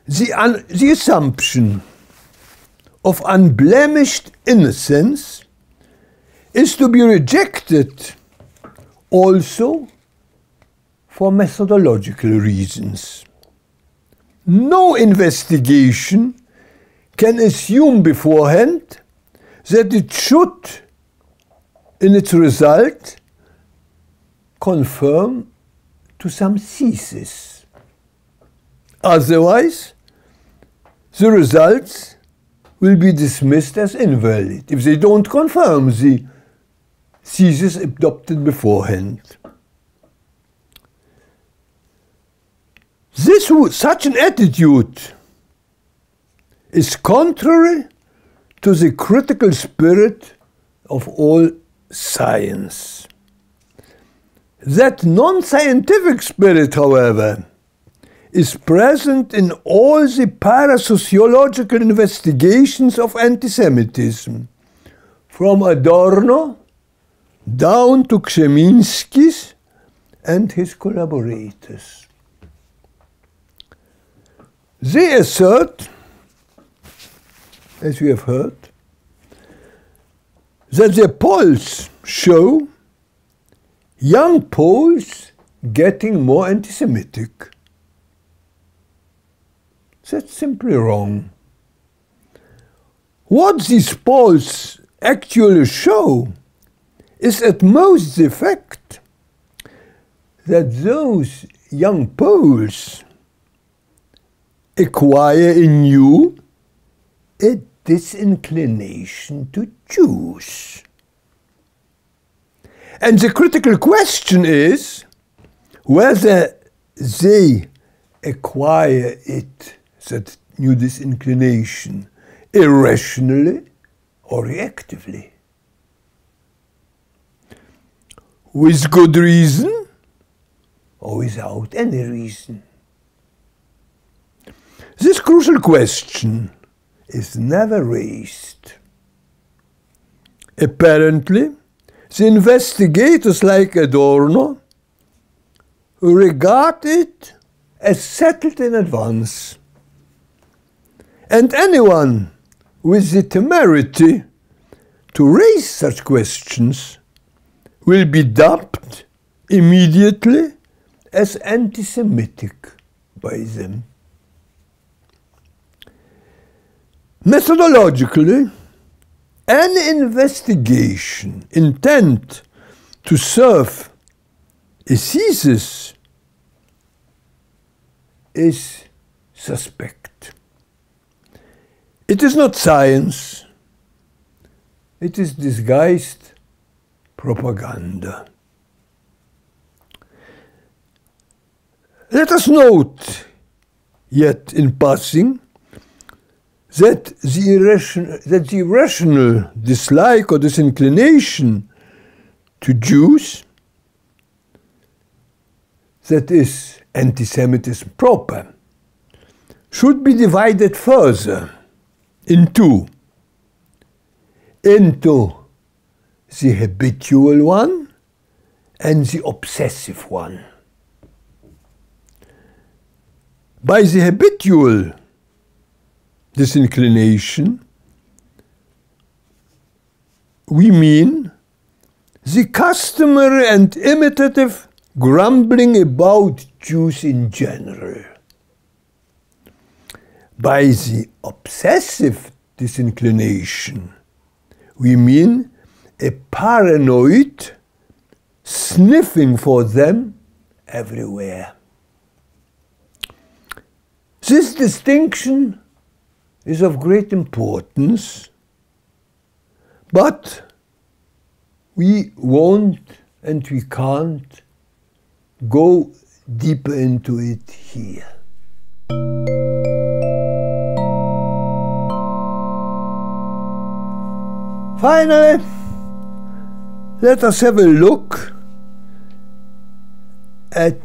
The assumption of unblemished innocence is to be rejected also for methodological reasons. No investigation can assume beforehand that it should, in its result, conform to some thesis. Otherwise, the results will be dismissed as invalid if they don't confirm the thesis adopted beforehand. Such an attitude is contrary to the critical spirit of all science. That non-scientific spirit, however, is present in all the parasociological investigations of anti-Semitism, from Adorno down to Kaczynski and his collaborators. They assert, as we have heard, that their polls show young Poles getting more anti-Semitic. That's simply wrong. What these polls actually show is at most the fact that those young Poles acquire anew a disinclination to Jews. And the critical question is whether they acquire it, that new disinclination, irrationally or reactively. With good reason or without any reason. This crucial question is never raised. Apparently, the investigators like Adorno regard it as settled in advance. And anyone with the temerity to raise such questions will be dubbed immediately as anti-Semitic by them. Methodologically, any investigation intent to serve a thesis is suspect. It is not science, it is disguised propaganda. Let us note, yet in passing, that the irrational dislike or disinclination to Jews, that is, anti-Semitism proper, should be divided further in two. Into the habitual one and the obsessive one. By the habitual disinclination, we mean the customary and imitative grumbling about Jews in general. By the obsessive disinclination, we mean a paranoid sniffing for them everywhere. This distinction is of great importance, but we won't and we can't go deeper into it here. Finally, let us have a look at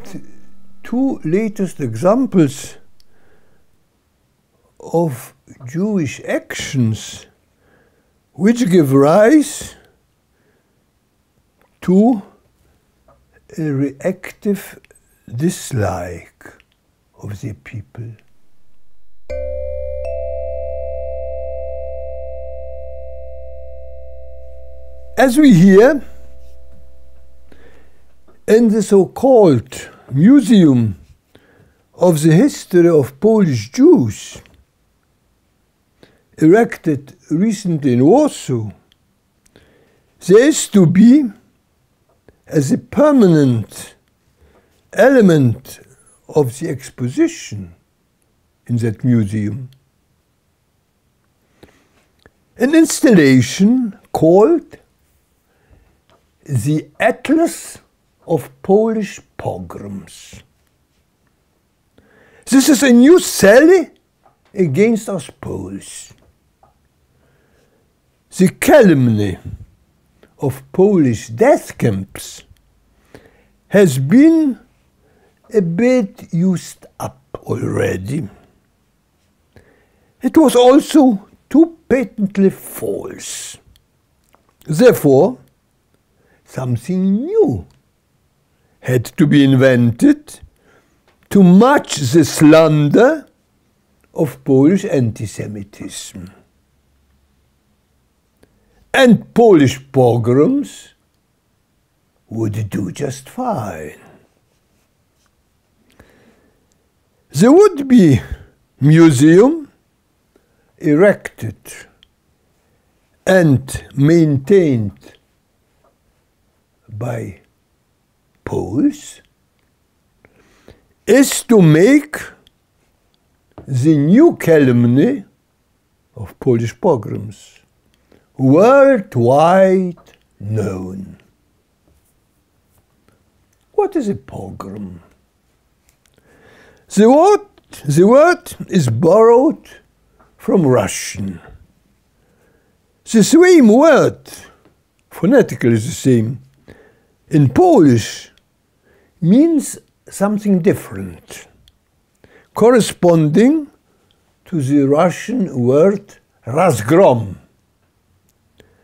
two latest examples of Jewish actions which give rise to a reactive dislike of the people. As we hear, in the so-called Museum of the History of Polish Jews, erected recently in Warsaw, there is to be, as a permanent element of the exposition in that museum, an installation called the Atlas of Polish Pogroms. This is a new sally against us Poles. The calumny of Polish death camps has been a bit used up already. It was also too patently false. Therefore, something new had to be invented to match the slander of Polish anti-Semitism. And Polish pogroms would do just fine. The would-be museum, erected and maintained by Poles, is to make the new calumny of Polish pogroms worldwide known. What is a pogrom? The word is borrowed from Russian. The same word, phonetically the same, in Polish means something different, corresponding to the Russian word razgrom,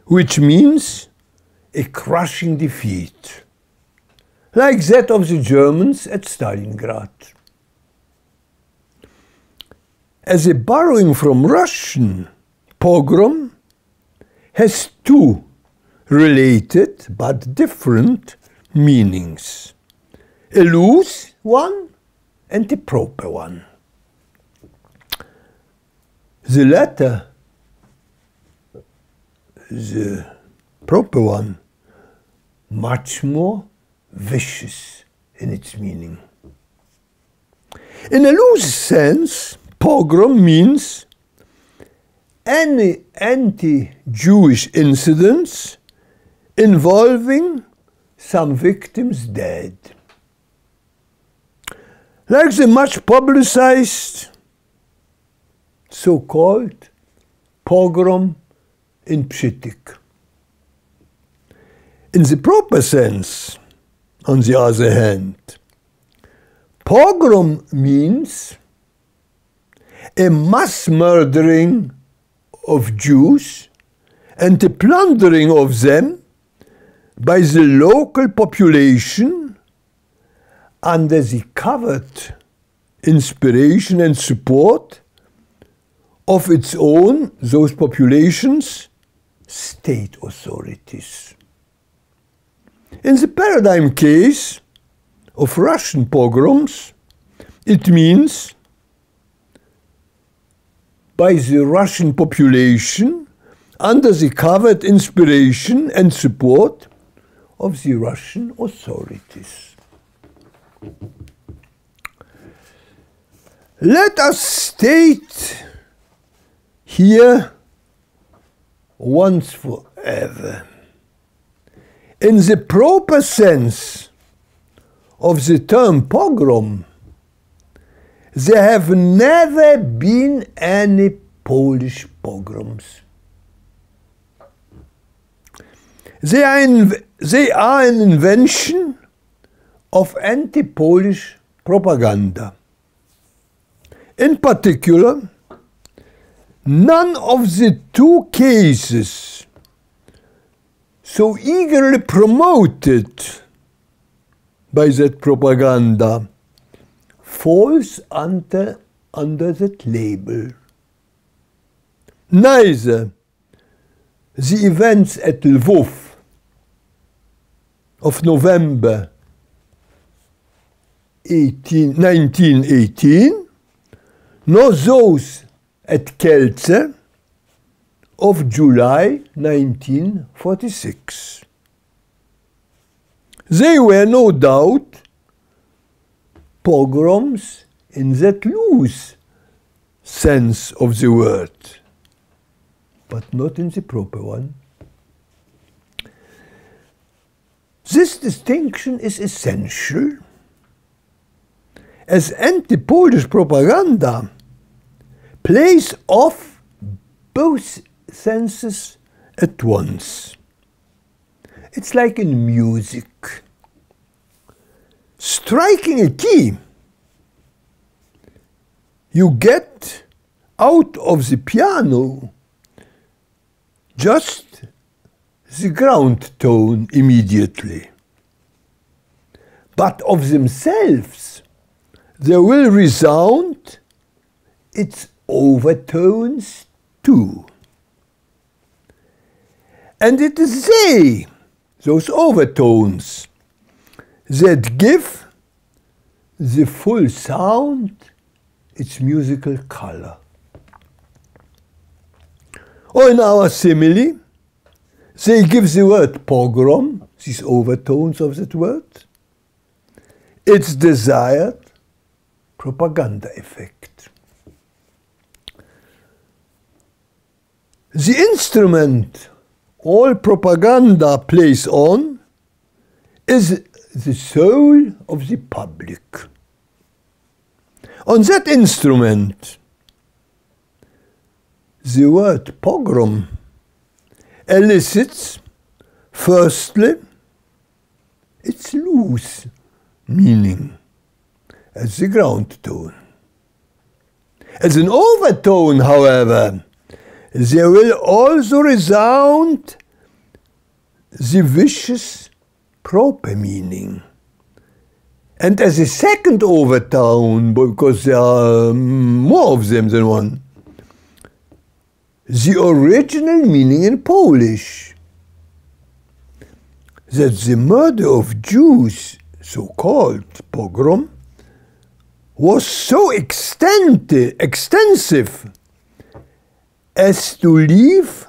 which means a crushing defeat, like that of the Germans at Stalingrad. As a borrowing from Russian, pogrom has two related but different meanings, a loose one and a proper one. The latter, the proper one, much more vicious in its meaning. In a loose sense, pogrom means any anti-Jewish incidents involving some victims dead. Like the much publicized so-called pogrom in Przytyk. In the proper sense, on the other hand, pogrom means a mass murdering of Jews and the plundering of them by the local population under the covert inspiration and support of its own, those populations, state authorities. In the paradigm case of Russian pogroms, it means by the Russian population under the covert inspiration and support of the Russian authorities. Let us state here once forever, in the proper sense of the term pogrom, there have never been any Polish pogroms. They are an invention of anti-Polish propaganda. In particular, none of the two cases so eagerly promoted by that propaganda falls under that label. Neither the events at Lwów of November 1918, nor those at Kielce of July 1946. They were no doubt pogroms in that loose sense of the word, but not in the proper one. This distinction is essential, as anti-Polish propaganda plays off both senses at once. It's like in music. Striking a key, you get out of the piano just the ground tone immediately. But of themselves, there will resound its overtones too. And it is they, those overtones, that give the full sound its musical color. Or in our simile, they give the word pogrom, these overtones of that word, its desired propaganda effect. The instrument all propaganda plays on is the soul of the public. On that instrument, the word pogrom elicits, firstly, its loose meaning as the ground tone. As an overtone, however, there will also resound the vicious proper meaning. And as a second overtone, because there are more of them than one, the original meaning in Polish, that the murder of Jews, so-called pogrom, was so extensive as to leave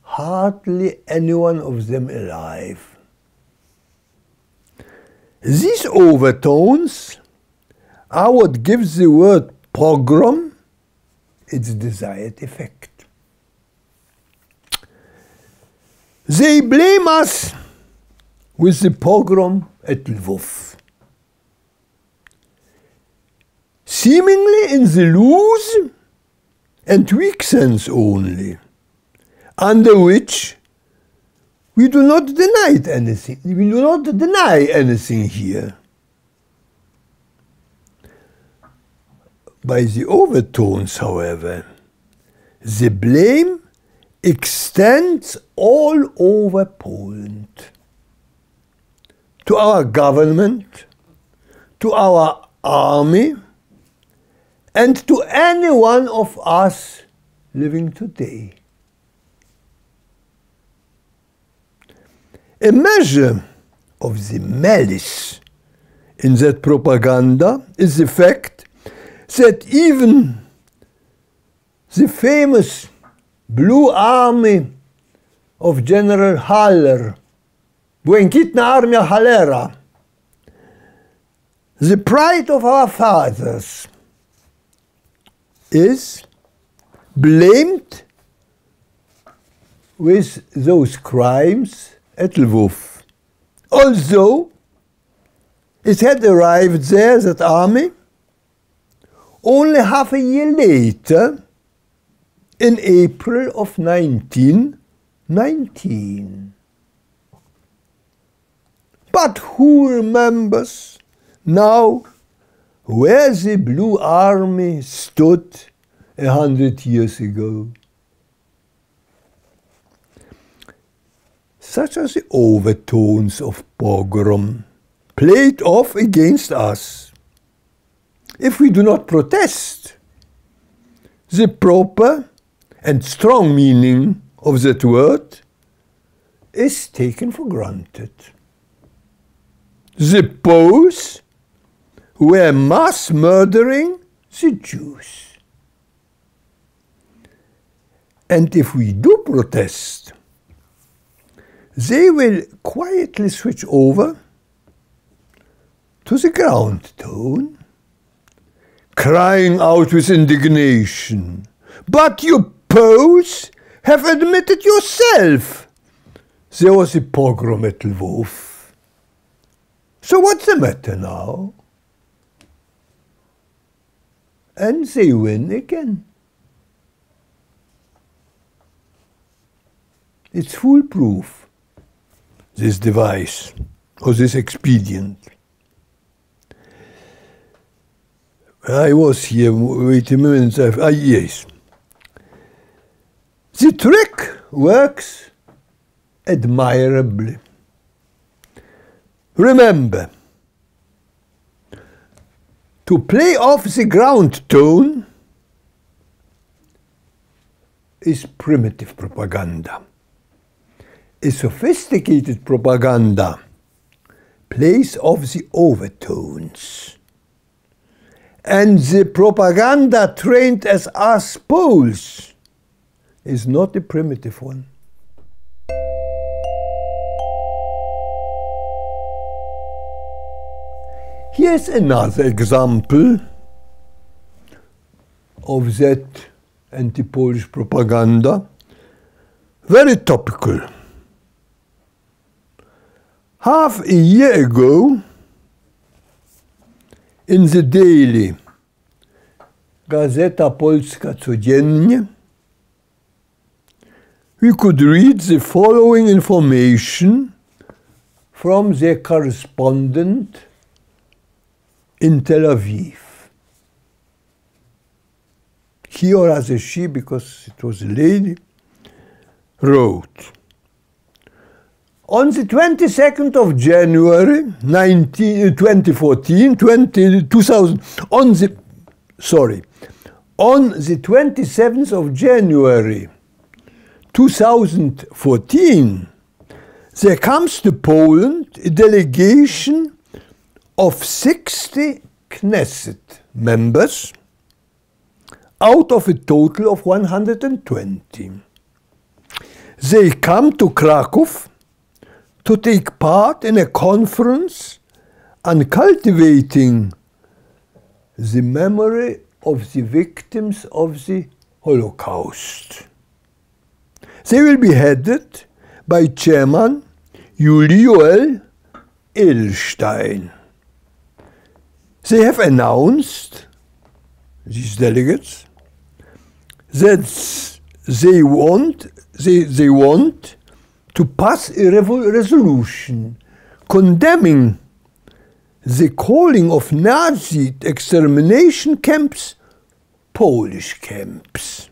hardly any one of them alive. These overtones are what gives the word pogrom its desired effect. They blame us with the pogrom at Lvov, seemingly in the loose and weak sense only, under which we do not deny anything. We do not deny anything here. By the overtones, however, the blame extends all over Poland, to our government, to our army, and to any one of us living today. A measure of the malice in that propaganda is the fact that even the famous Blue Army of General Haller, Błękitna Armia Hallera, the pride of our fathers, is blamed with those crimes at Lvov. Although it had arrived there, that army, only half a year later, in April of 1919. But who remembers now where the Blue Army stood 100 years ago? Such are the overtones of pogrom played off against us. If we do not protest, the proper and strong meaning of that word is taken for granted. The Poles were mass murdering the Jews. And if we do protest, they will quietly switch over to the ground tone, crying out with indignation, "But you Poles have admitted yourself there was a pogrom at Lvov. So what's the matter now?" And they win again. It's foolproof, this device, or this expedient. I was here, wait a minute, yes. The trick works admirably. Remember, to play off the ground tone is primitive propaganda. A sophisticated propaganda plays off the overtones. And the propaganda trained as us Poles is not a primitive one. Here's another example of that anti-Polish propaganda, very topical. Half a year ago, in the daily Gazeta Polska Codziennie, we could read the following information from their correspondent in Tel Aviv. he, or as a she, because it was a lady, wrote, on the 22nd of January 2014, on the 27th of January 2014, there comes to Poland a delegation of 60 Kneset members out of a total of 120. They come to Kraków to take part in a conference on cultivating the memory of the victims of the Holocaust. They will be headed by Chairman Joel Edelstein. They have announced, these delegates, that they want to pass a resolution condemning the calling of Nazi extermination camps Polish camps.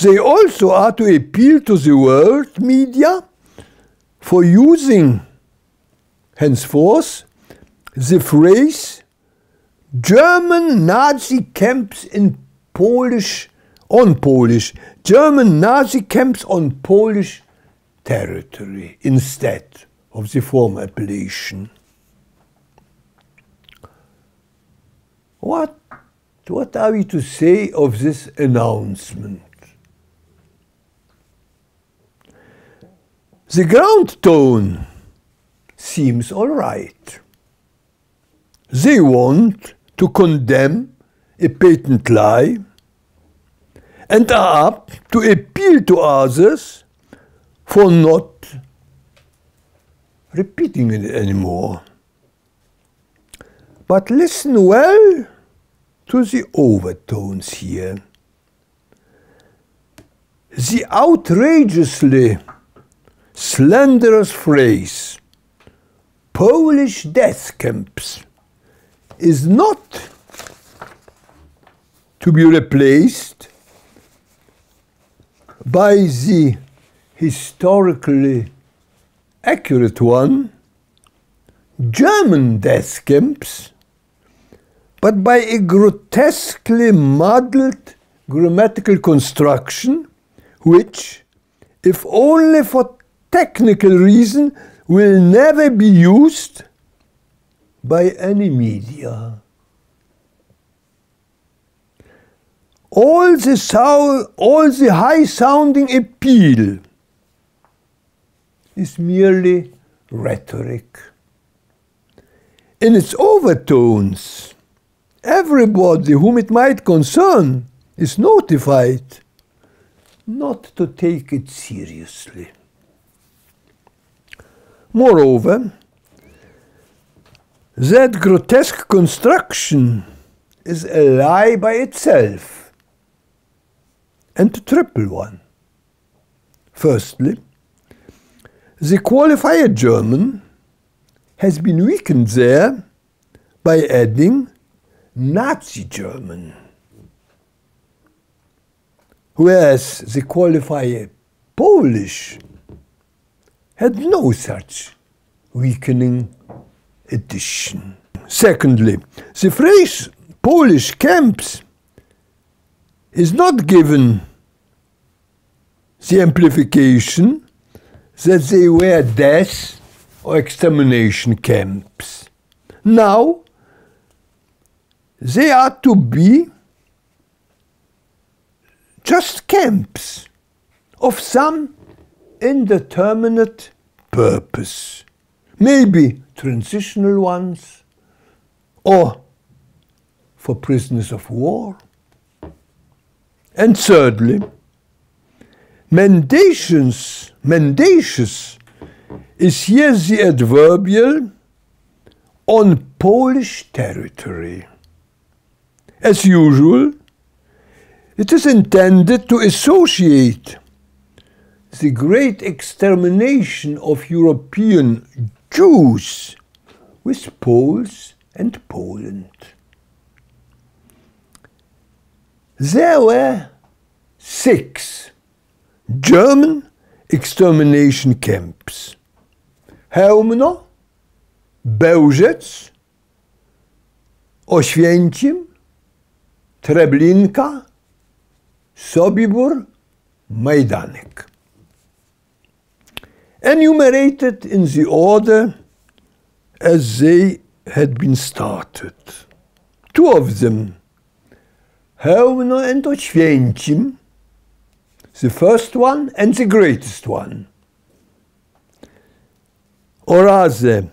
They also are to appeal to the world media for using, henceforth, the phrase German Nazi camps in German Nazi camps on Polish territory instead of the former appellation. What are we to say of this announcement? The ground tone seems all right. They want to condemn a patent lie and are up to appeal to others for not repeating it anymore. But listen well to the overtones here. The outrageously slanderous phrase, Polish death camps, is not to be replaced by the historically accurate one, German death camps, but by a grotesquely muddled grammatical construction which, if only for technical reason, will never be used by any media. All the high-sounding appeal is merely rhetoric. In its overtones, everybody whom it might concern is notified not to take it seriously. Moreover, that grotesque construction is a lie by itself, and a triple one. Firstly, the qualifier German has been weakened there by adding Nazi German, whereas the qualifier Polish had no such weakening addition. Secondly, the phrase Polish camps is not given the amplification that they were death or extermination camps. Now, they are to be just camps of some indeterminate purpose, maybe transitional ones, or for prisoners of war. And thirdly, mendacious is here the adverbial on Polish territory. As usual, it is intended to associate the great extermination of European Jews with Poles and Poland. There were 6 German extermination camps. Chełmno, Bełżec, Oświęcim, Treblinka, Sobibór, Majdanek. Enumerated in the order as they had been started. 2 of them, Chełmno and Oświęcim, the first one and the greatest one. Or rather,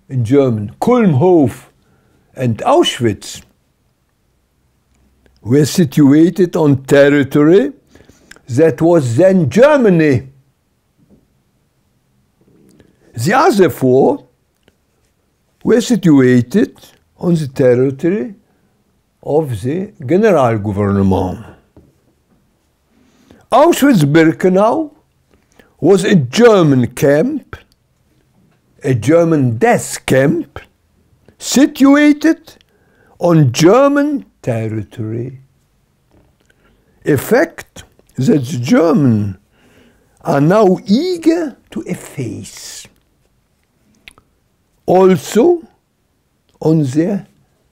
in German, Kulmhof and Auschwitz were situated on territory that was then Germany. The other 4 were situated on the territory of the Generalgouvernement. Auschwitz-Birkenau was a German camp, a German death camp, situated on German territory. A fact that the Germans are now eager to efface, also on their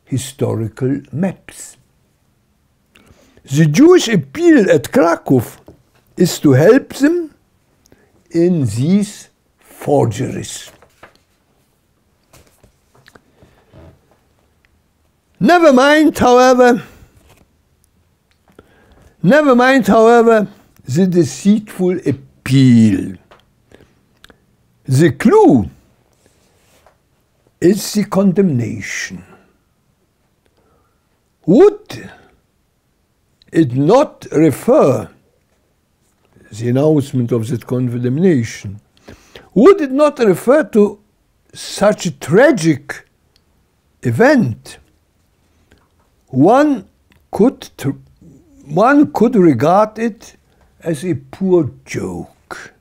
historical maps. The Jewish appeal at Kraków is to help them in these forgeries. Never mind, however, the deceitful appeal. The clue is the condemnation. Would it not refer, the announcement of that condemnation, would it not refer to such a tragic event? One could regard it as a poor joke.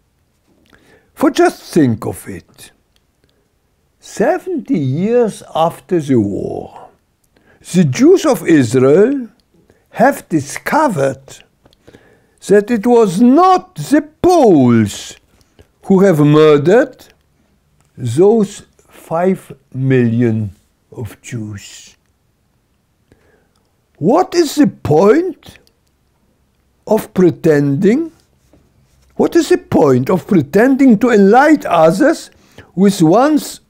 For just think of it. 70 years after the war, the Jews of Israel have discovered that it was not the Poles who have murdered those 5 million of Jews. What is the point of pretending? What is the point of pretending to enlighten others with one's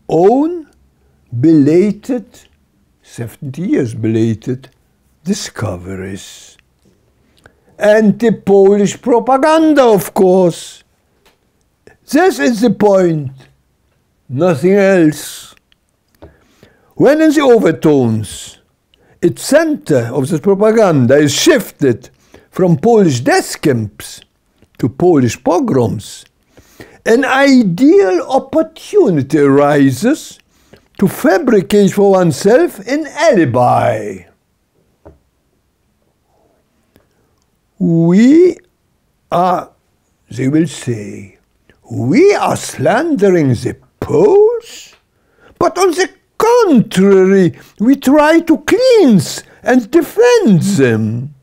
own belated, 70 years belated, discoveries? Anti-Polish propaganda, of course. This is the point, nothing else. When in the overtones, its center of the propaganda is shifted from Polish death camps to Polish pogroms, an ideal opportunity arises to fabricate for oneself an alibi. We are, they will say, we are slandering the Poles, but on the contrary, we try to cleanse and defend them.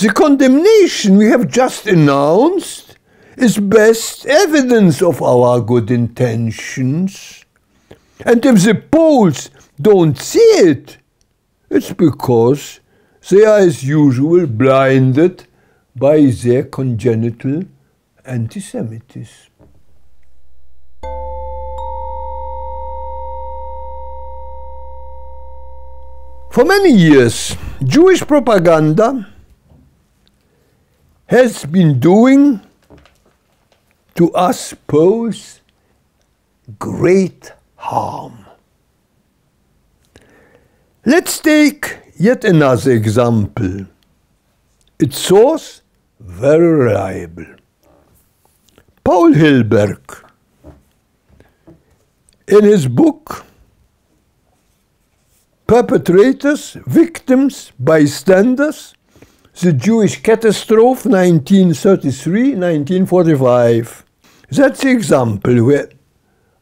The condemnation we have just announced is best evidence of our good intentions. And if the Poles don't see it, it's because they are as usual blinded by their congenital anti-Semitism. For many years, Jewish propaganda has been doing to us Poles great harm. Let's take yet another example. Its source, very reliable. Paul Hilberg, in his book, Perpetrators, Victims, Bystanders, The Jewish Catastrophe, 1933-1945. That's the example where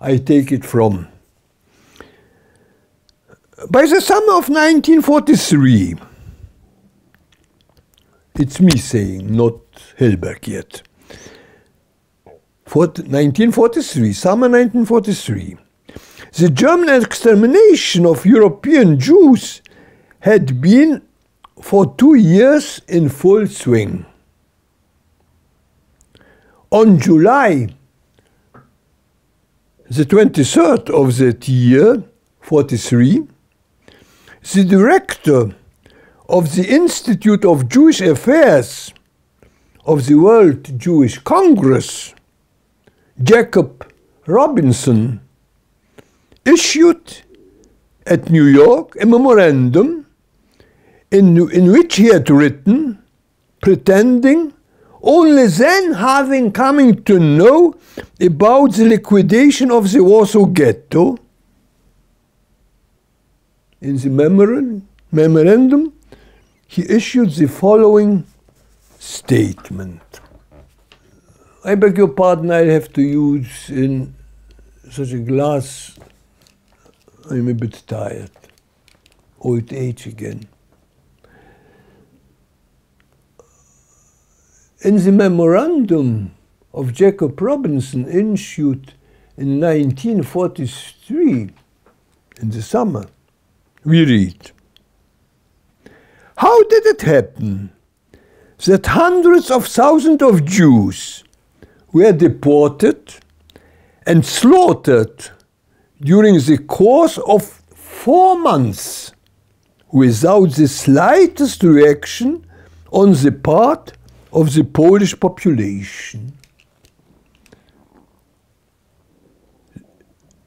I take it from. By the summer of 1943, it's me saying, not Hilberg yet. 1943, summer 1943, the German extermination of European Jews had been for 2 years in full swing. On July the 23rd of that year, 43, the director of the Institute of Jewish Affairs of the World Jewish Congress, Jacob Robinson, issued at New York a memorandum in which he had written, pretending only then having coming to know about the liquidation of the Warsaw Ghetto. In the memorandum, he issued the following statement. I beg your pardon, I'll have to use in such a glass. I'm a bit tired. Old age again. In the memorandum of Jacob Robinson issued in 1943, in the summer, we read, "How did it happen that hundreds of thousands of Jews were deported and slaughtered during the course of 4 months without the slightest reaction on the part of the Polish population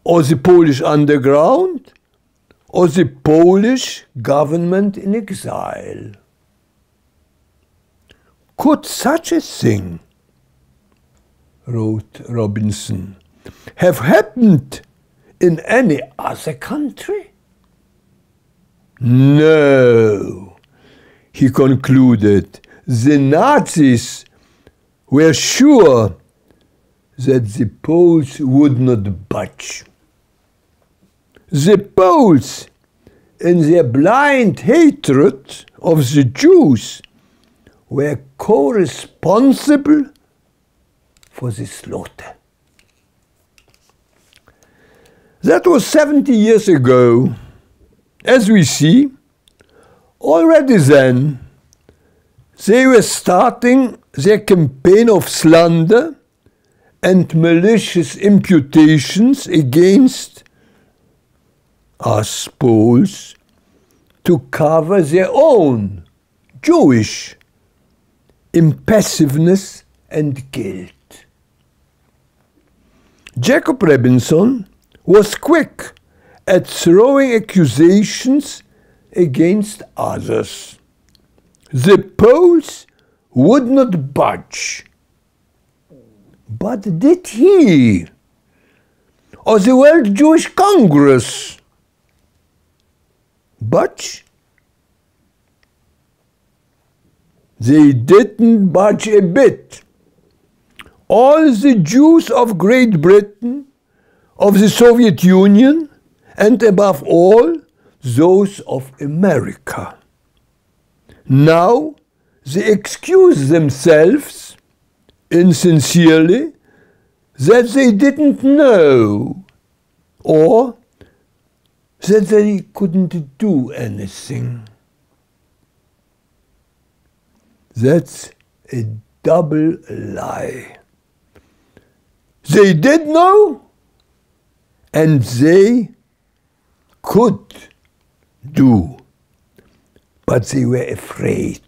or the Polish underground or the Polish government in exile? Could such a thing," wrote Robinson, "have happened in any other country? No," he concluded, "the Nazis were sure that the Poles would not budge. The Poles, in their blind hatred of the Jews, were co-responsible for the slaughter." That was 70 years ago. As we see, already then, they were starting their campaign of slander and malicious imputations against us Poles to cover their own Jewish impassiveness and guilt. Jacob Robinson was quick at throwing accusations against others. The Poles would not budge. But did he? Or the World Jewish Congress budge? They didn't budge a bit. All the Jews of Great Britain, of the Soviet Union, and above all, those of America. Now they excuse themselves insincerely that they didn't know or that they couldn't do anything. That's a double lie. They did know and they could do, but they were afraid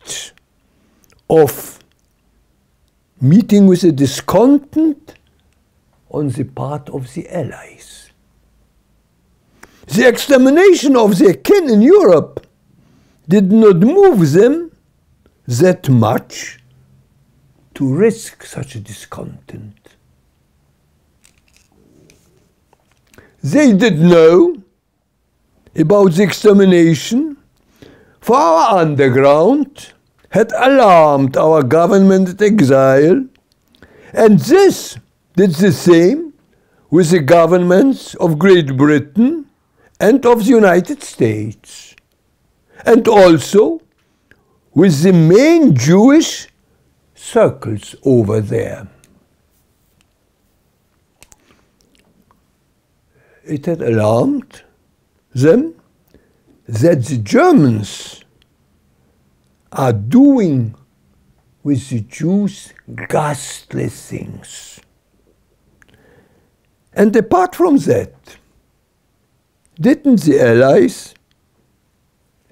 of meeting with a discontent on the part of the Allies. The extermination of their kin in Europe did not move them that much to risk such a discontent. They did know about the extermination, for our underground had alarmed our government exile, and this did the same with the governments of Great Britain and of the United States, and also with the main Jewish circles over there. It had alarmed them that the Germans are doing with the Jews ghastly things. And apart from that, didn't the Allies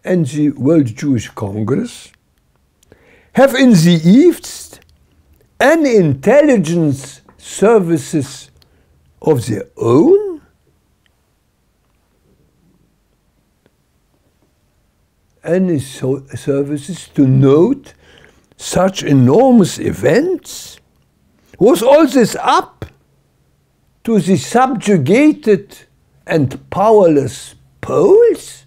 and the World Jewish Congress have in the East any intelligence services of their own? Any services to note such enormous events? Was all this up to the subjugated and powerless Poles?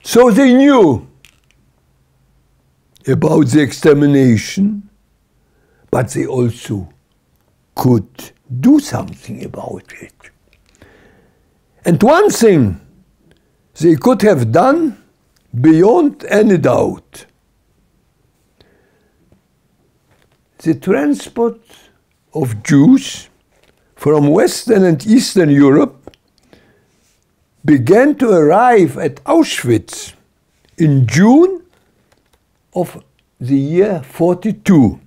So they knew about the extermination, but they also could do something about it. And one thing they could have done beyond any doubt: the transport of Jews from Western and Eastern Europe began to arrive at Auschwitz in June of the year 42.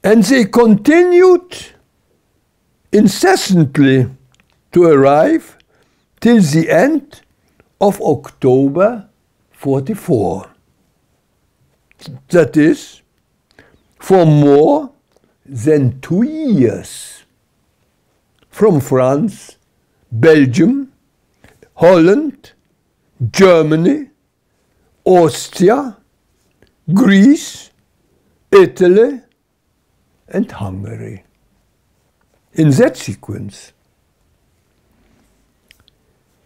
And they continued incessantly to arrive till the end of October 44. That is, for more than 2 years, from France, Belgium, Holland, Germany, Austria, Greece, Italy, and Hungary. In that sequence.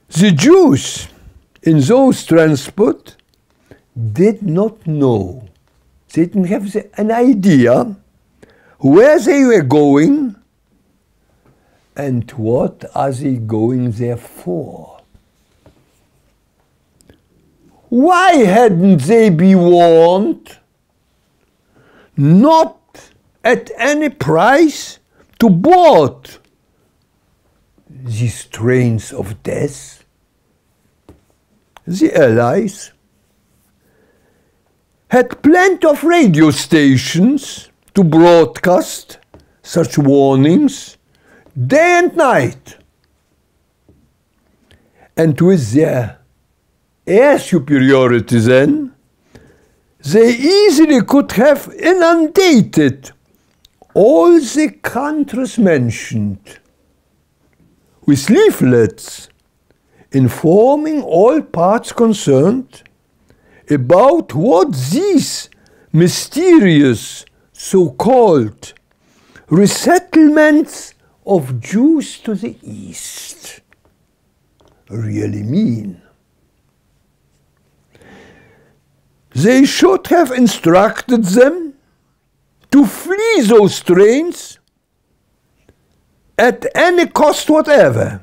The Jews in those transport did not know, they didn't have an idea where they were going and what are they going there for. Why hadn't they been warned not at any price to board these trains of death? The Allies had plenty of radio stations to broadcast such warnings day and night. And with their air superiority then, they easily could have inundated all the countries mentioned with leaflets informing all parts concerned about what these mysterious so-called resettlements of Jews to the East really mean. They should have instructed them to flee those trains at any cost whatever,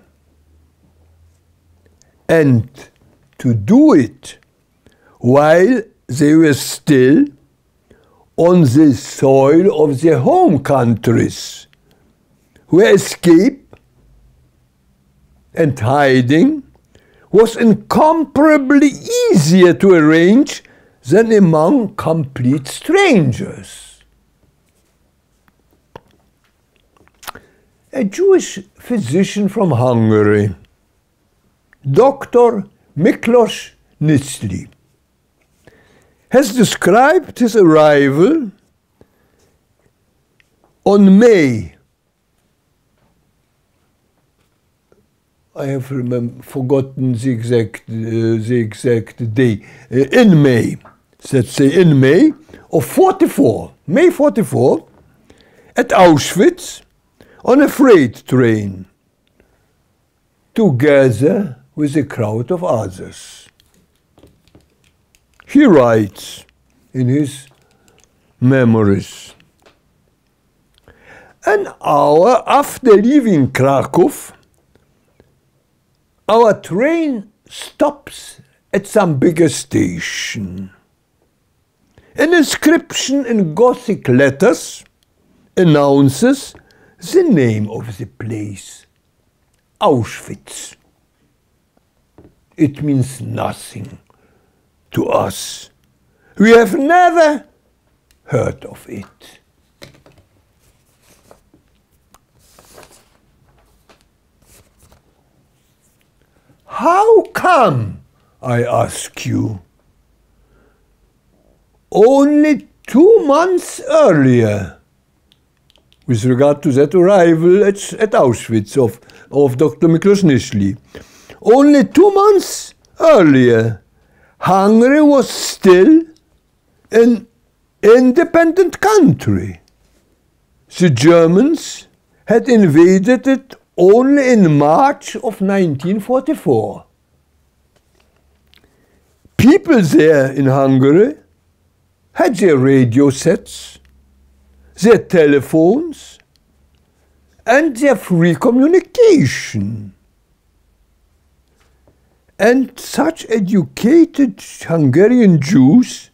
and to do it while they were still on the soil of their home countries, where escape and hiding was incomparably easier to arrange than among complete strangers. A Jewish physician from Hungary, Dr. Miklos Nistli, has described his arrival on May. I have forgotten the exact day. In May, let's say in May of 44, May 44, at Auschwitz on a freight train, together with a crowd of others. He writes in his memories, An hour after leaving Kraków, our train stops at some bigger station. An inscription in Gothic letters announces the name of the place, Auschwitz. It means nothing to us. We have never heard of it. How come, I ask you, only 2 months earlier, with regard to that arrival at Auschwitz of Dr. Miklos Nyszly, only 2 months earlier, Hungary was still an independent country. The Germans had invaded it only in March of 1944. People there in Hungary had their radio sets, their telephones, and their free communication. And such educated Hungarian Jews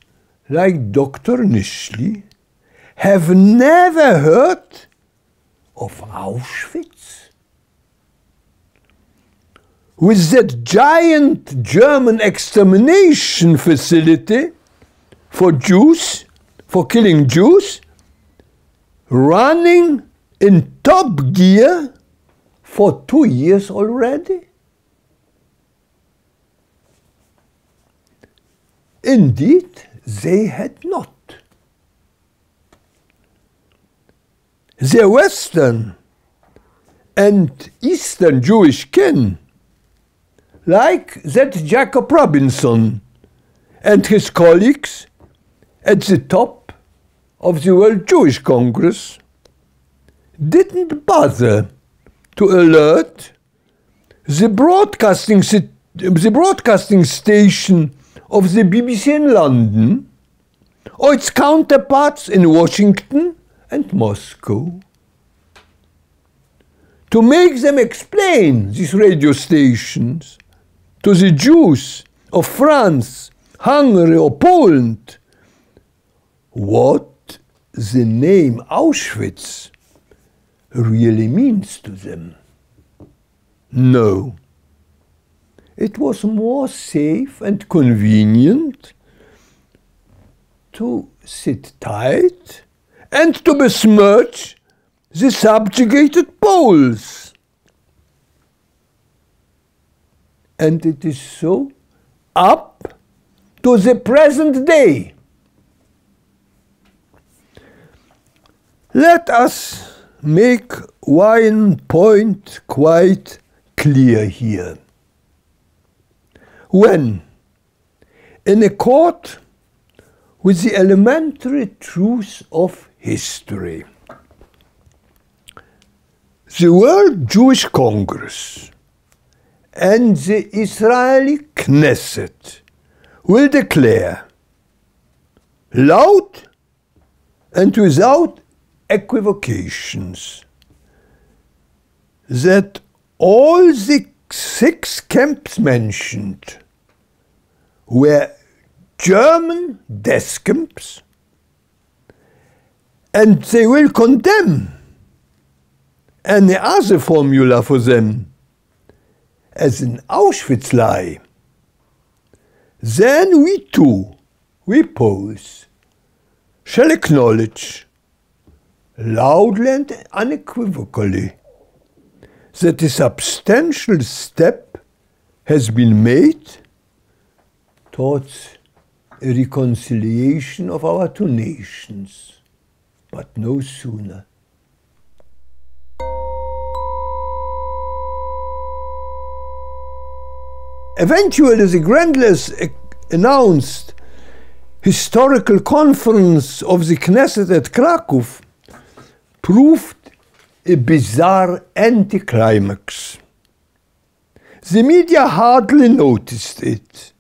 like Dr. Nyszly have never heard of Auschwitz. With that giant German extermination facility for Jews, for killing Jews, running in top gear for 2 years already? Indeed, they had not. Their Western and Eastern Jewish kin, like that Jacob Robinson and his colleagues at the top of the World Jewish Congress, didn't bother to alert the broadcasting station of the BBC in London or its counterparts in Washington and Moscow, to make them explain, these radio stations, to the Jews of France, Hungary or Poland, what the name Auschwitz really means to them. No. It was more safe and convenient to sit tight and to besmirch the subjugated Poles. And it is so up to the present day. Let us make one point quite clear here. When, in accord with the elementary truths of history, the World Jewish Congress and the Israeli Knesset will declare, loud and without equivocations, that all the 6 camps mentioned were German death camps, and they will condemn any other formula for them as an Auschwitz lie. Then we too, we Poles, shall acknowledge loudly and unequivocally that a substantial step has been made towards a reconciliation of our 2 nations, but no sooner. Eventually, the grandly announced historical conference of the Kneset at Kraków proved a bizarre anticlimax. The media hardly noticed it.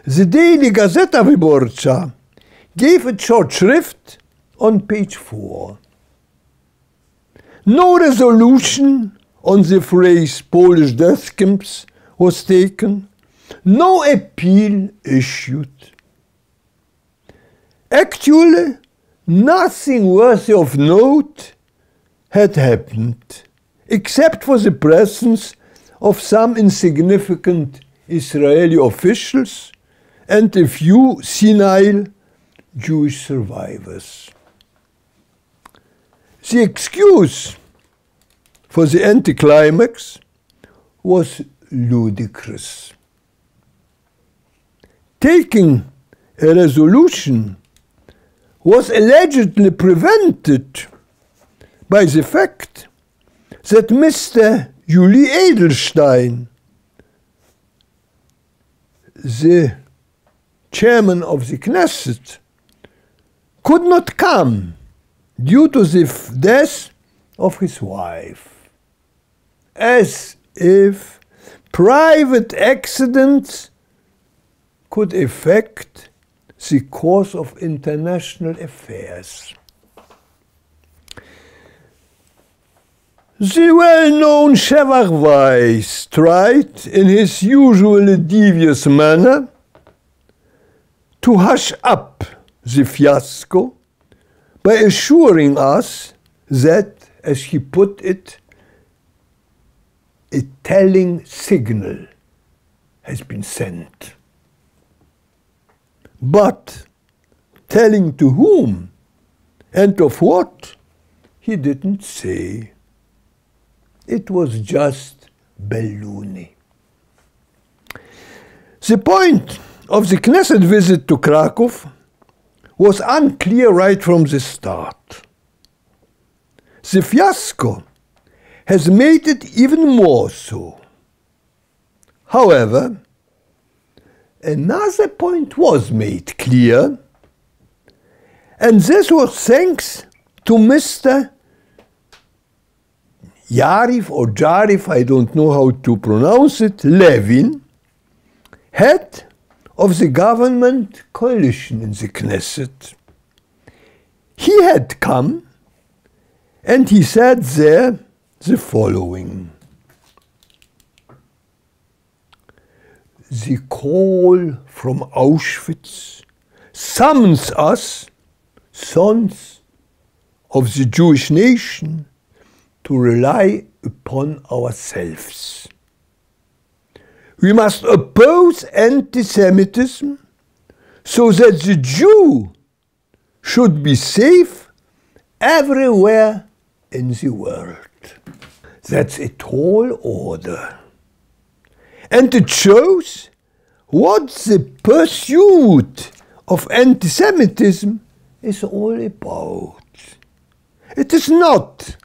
The daily Gazeta Wyborcza gave it short shrift on page 4. No resolution on the phrase Polish death camps was taken. No appeal issued. Actually, nothing worthy of note had happened, except for the presence of some insignificant Israeli officials and a few senile Jewish survivors. The excuse for the anticlimax was ludicrous. Taking a resolution was allegedly prevented by the fact that Mr. Juli Edelstein, the chairman of the Knesset, could not come due to the death of his wife, as if private accidents could affect the course of international affairs. The well-known Shevach Weiss tried, in his usually devious manner, to hush up the fiasco by assuring us that, as he put it, a telling signal has been sent. But telling to whom and of what, he didn't say. It was just baloney. The point of the Knesset visit to Kraków was unclear right from the start. The fiasco has made it even more so. However, another point was made clear, and this was thanks to Mr. Yarif or Jarif, I don't know how to pronounce it, Levin, head of the government coalition in the Knesset. He had come and he said there the following: the call from Auschwitz summons us, sons of the Jewish nation, to rely upon ourselves. We must oppose anti-Semitism so that the Jew should be safe everywhere in the world. That's a tall order. And it shows what the pursuit of anti-Semitism is all about. It is not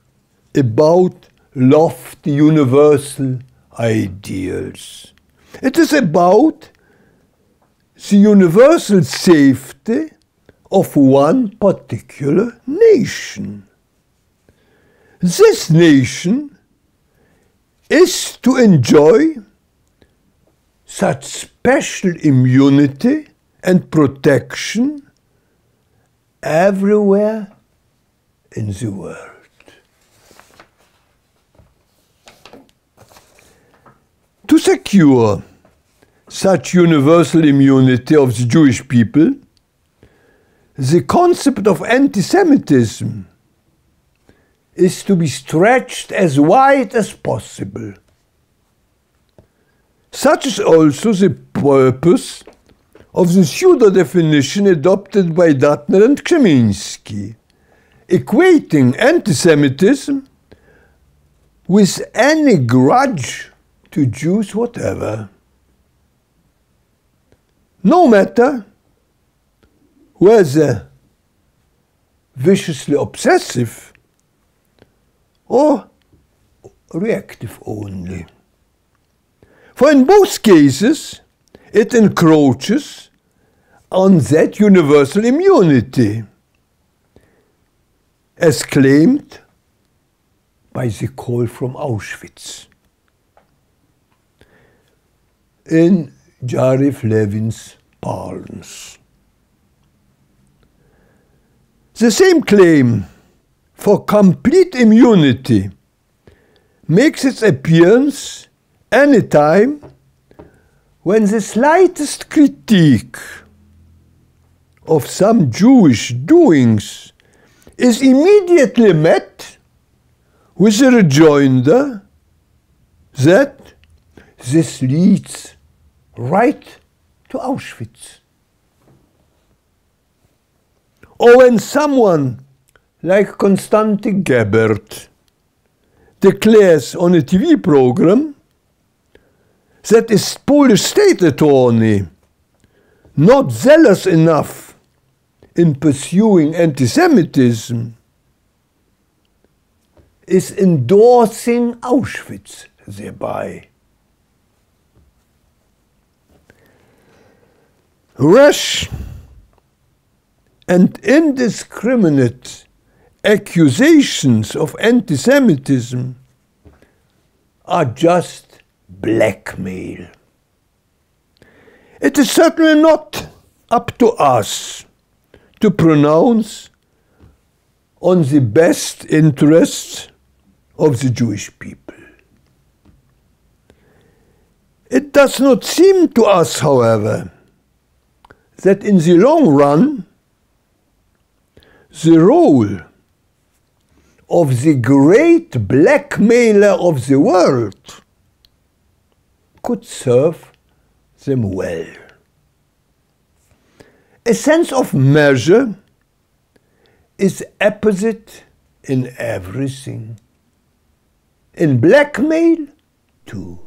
about lofty universal ideals. It is about the universal safety of one particular nation. This nation is to enjoy such special immunity and protection everywhere in the world. To secure such universal immunity of the Jewish people, the concept of anti-Semitism is to be stretched as wide as possible. Such is also the purpose of the pseudo-definition adopted by Datner and Krzemiński, equating anti-Semitism with any grudge to Jews whatever, no matter whether viciously obsessive or reactive only. For in both cases, it encroaches on that universal immunity, as claimed by the call from Auschwitz in Jarif Levin's parlance. The same claim for complete immunity makes its appearance anytime when the slightest critique of some Jewish doings is immediately met with a rejoinder that this leads right to Auschwitz. Or when someone like Konstanty Gebert declares on a TV program that is Polish state attorney not zealous enough in pursuing anti-Semitism is endorsing Auschwitz thereby. Rash and indiscriminate accusations of anti-Semitism are just blackmail. It is certainly not up to us to pronounce on the best interests of the Jewish people. It does not seem to us, however, that in the long run, the role of the great blackmailer of the world could serve them well. A sense of measure is apposite in everything. In blackmail, too.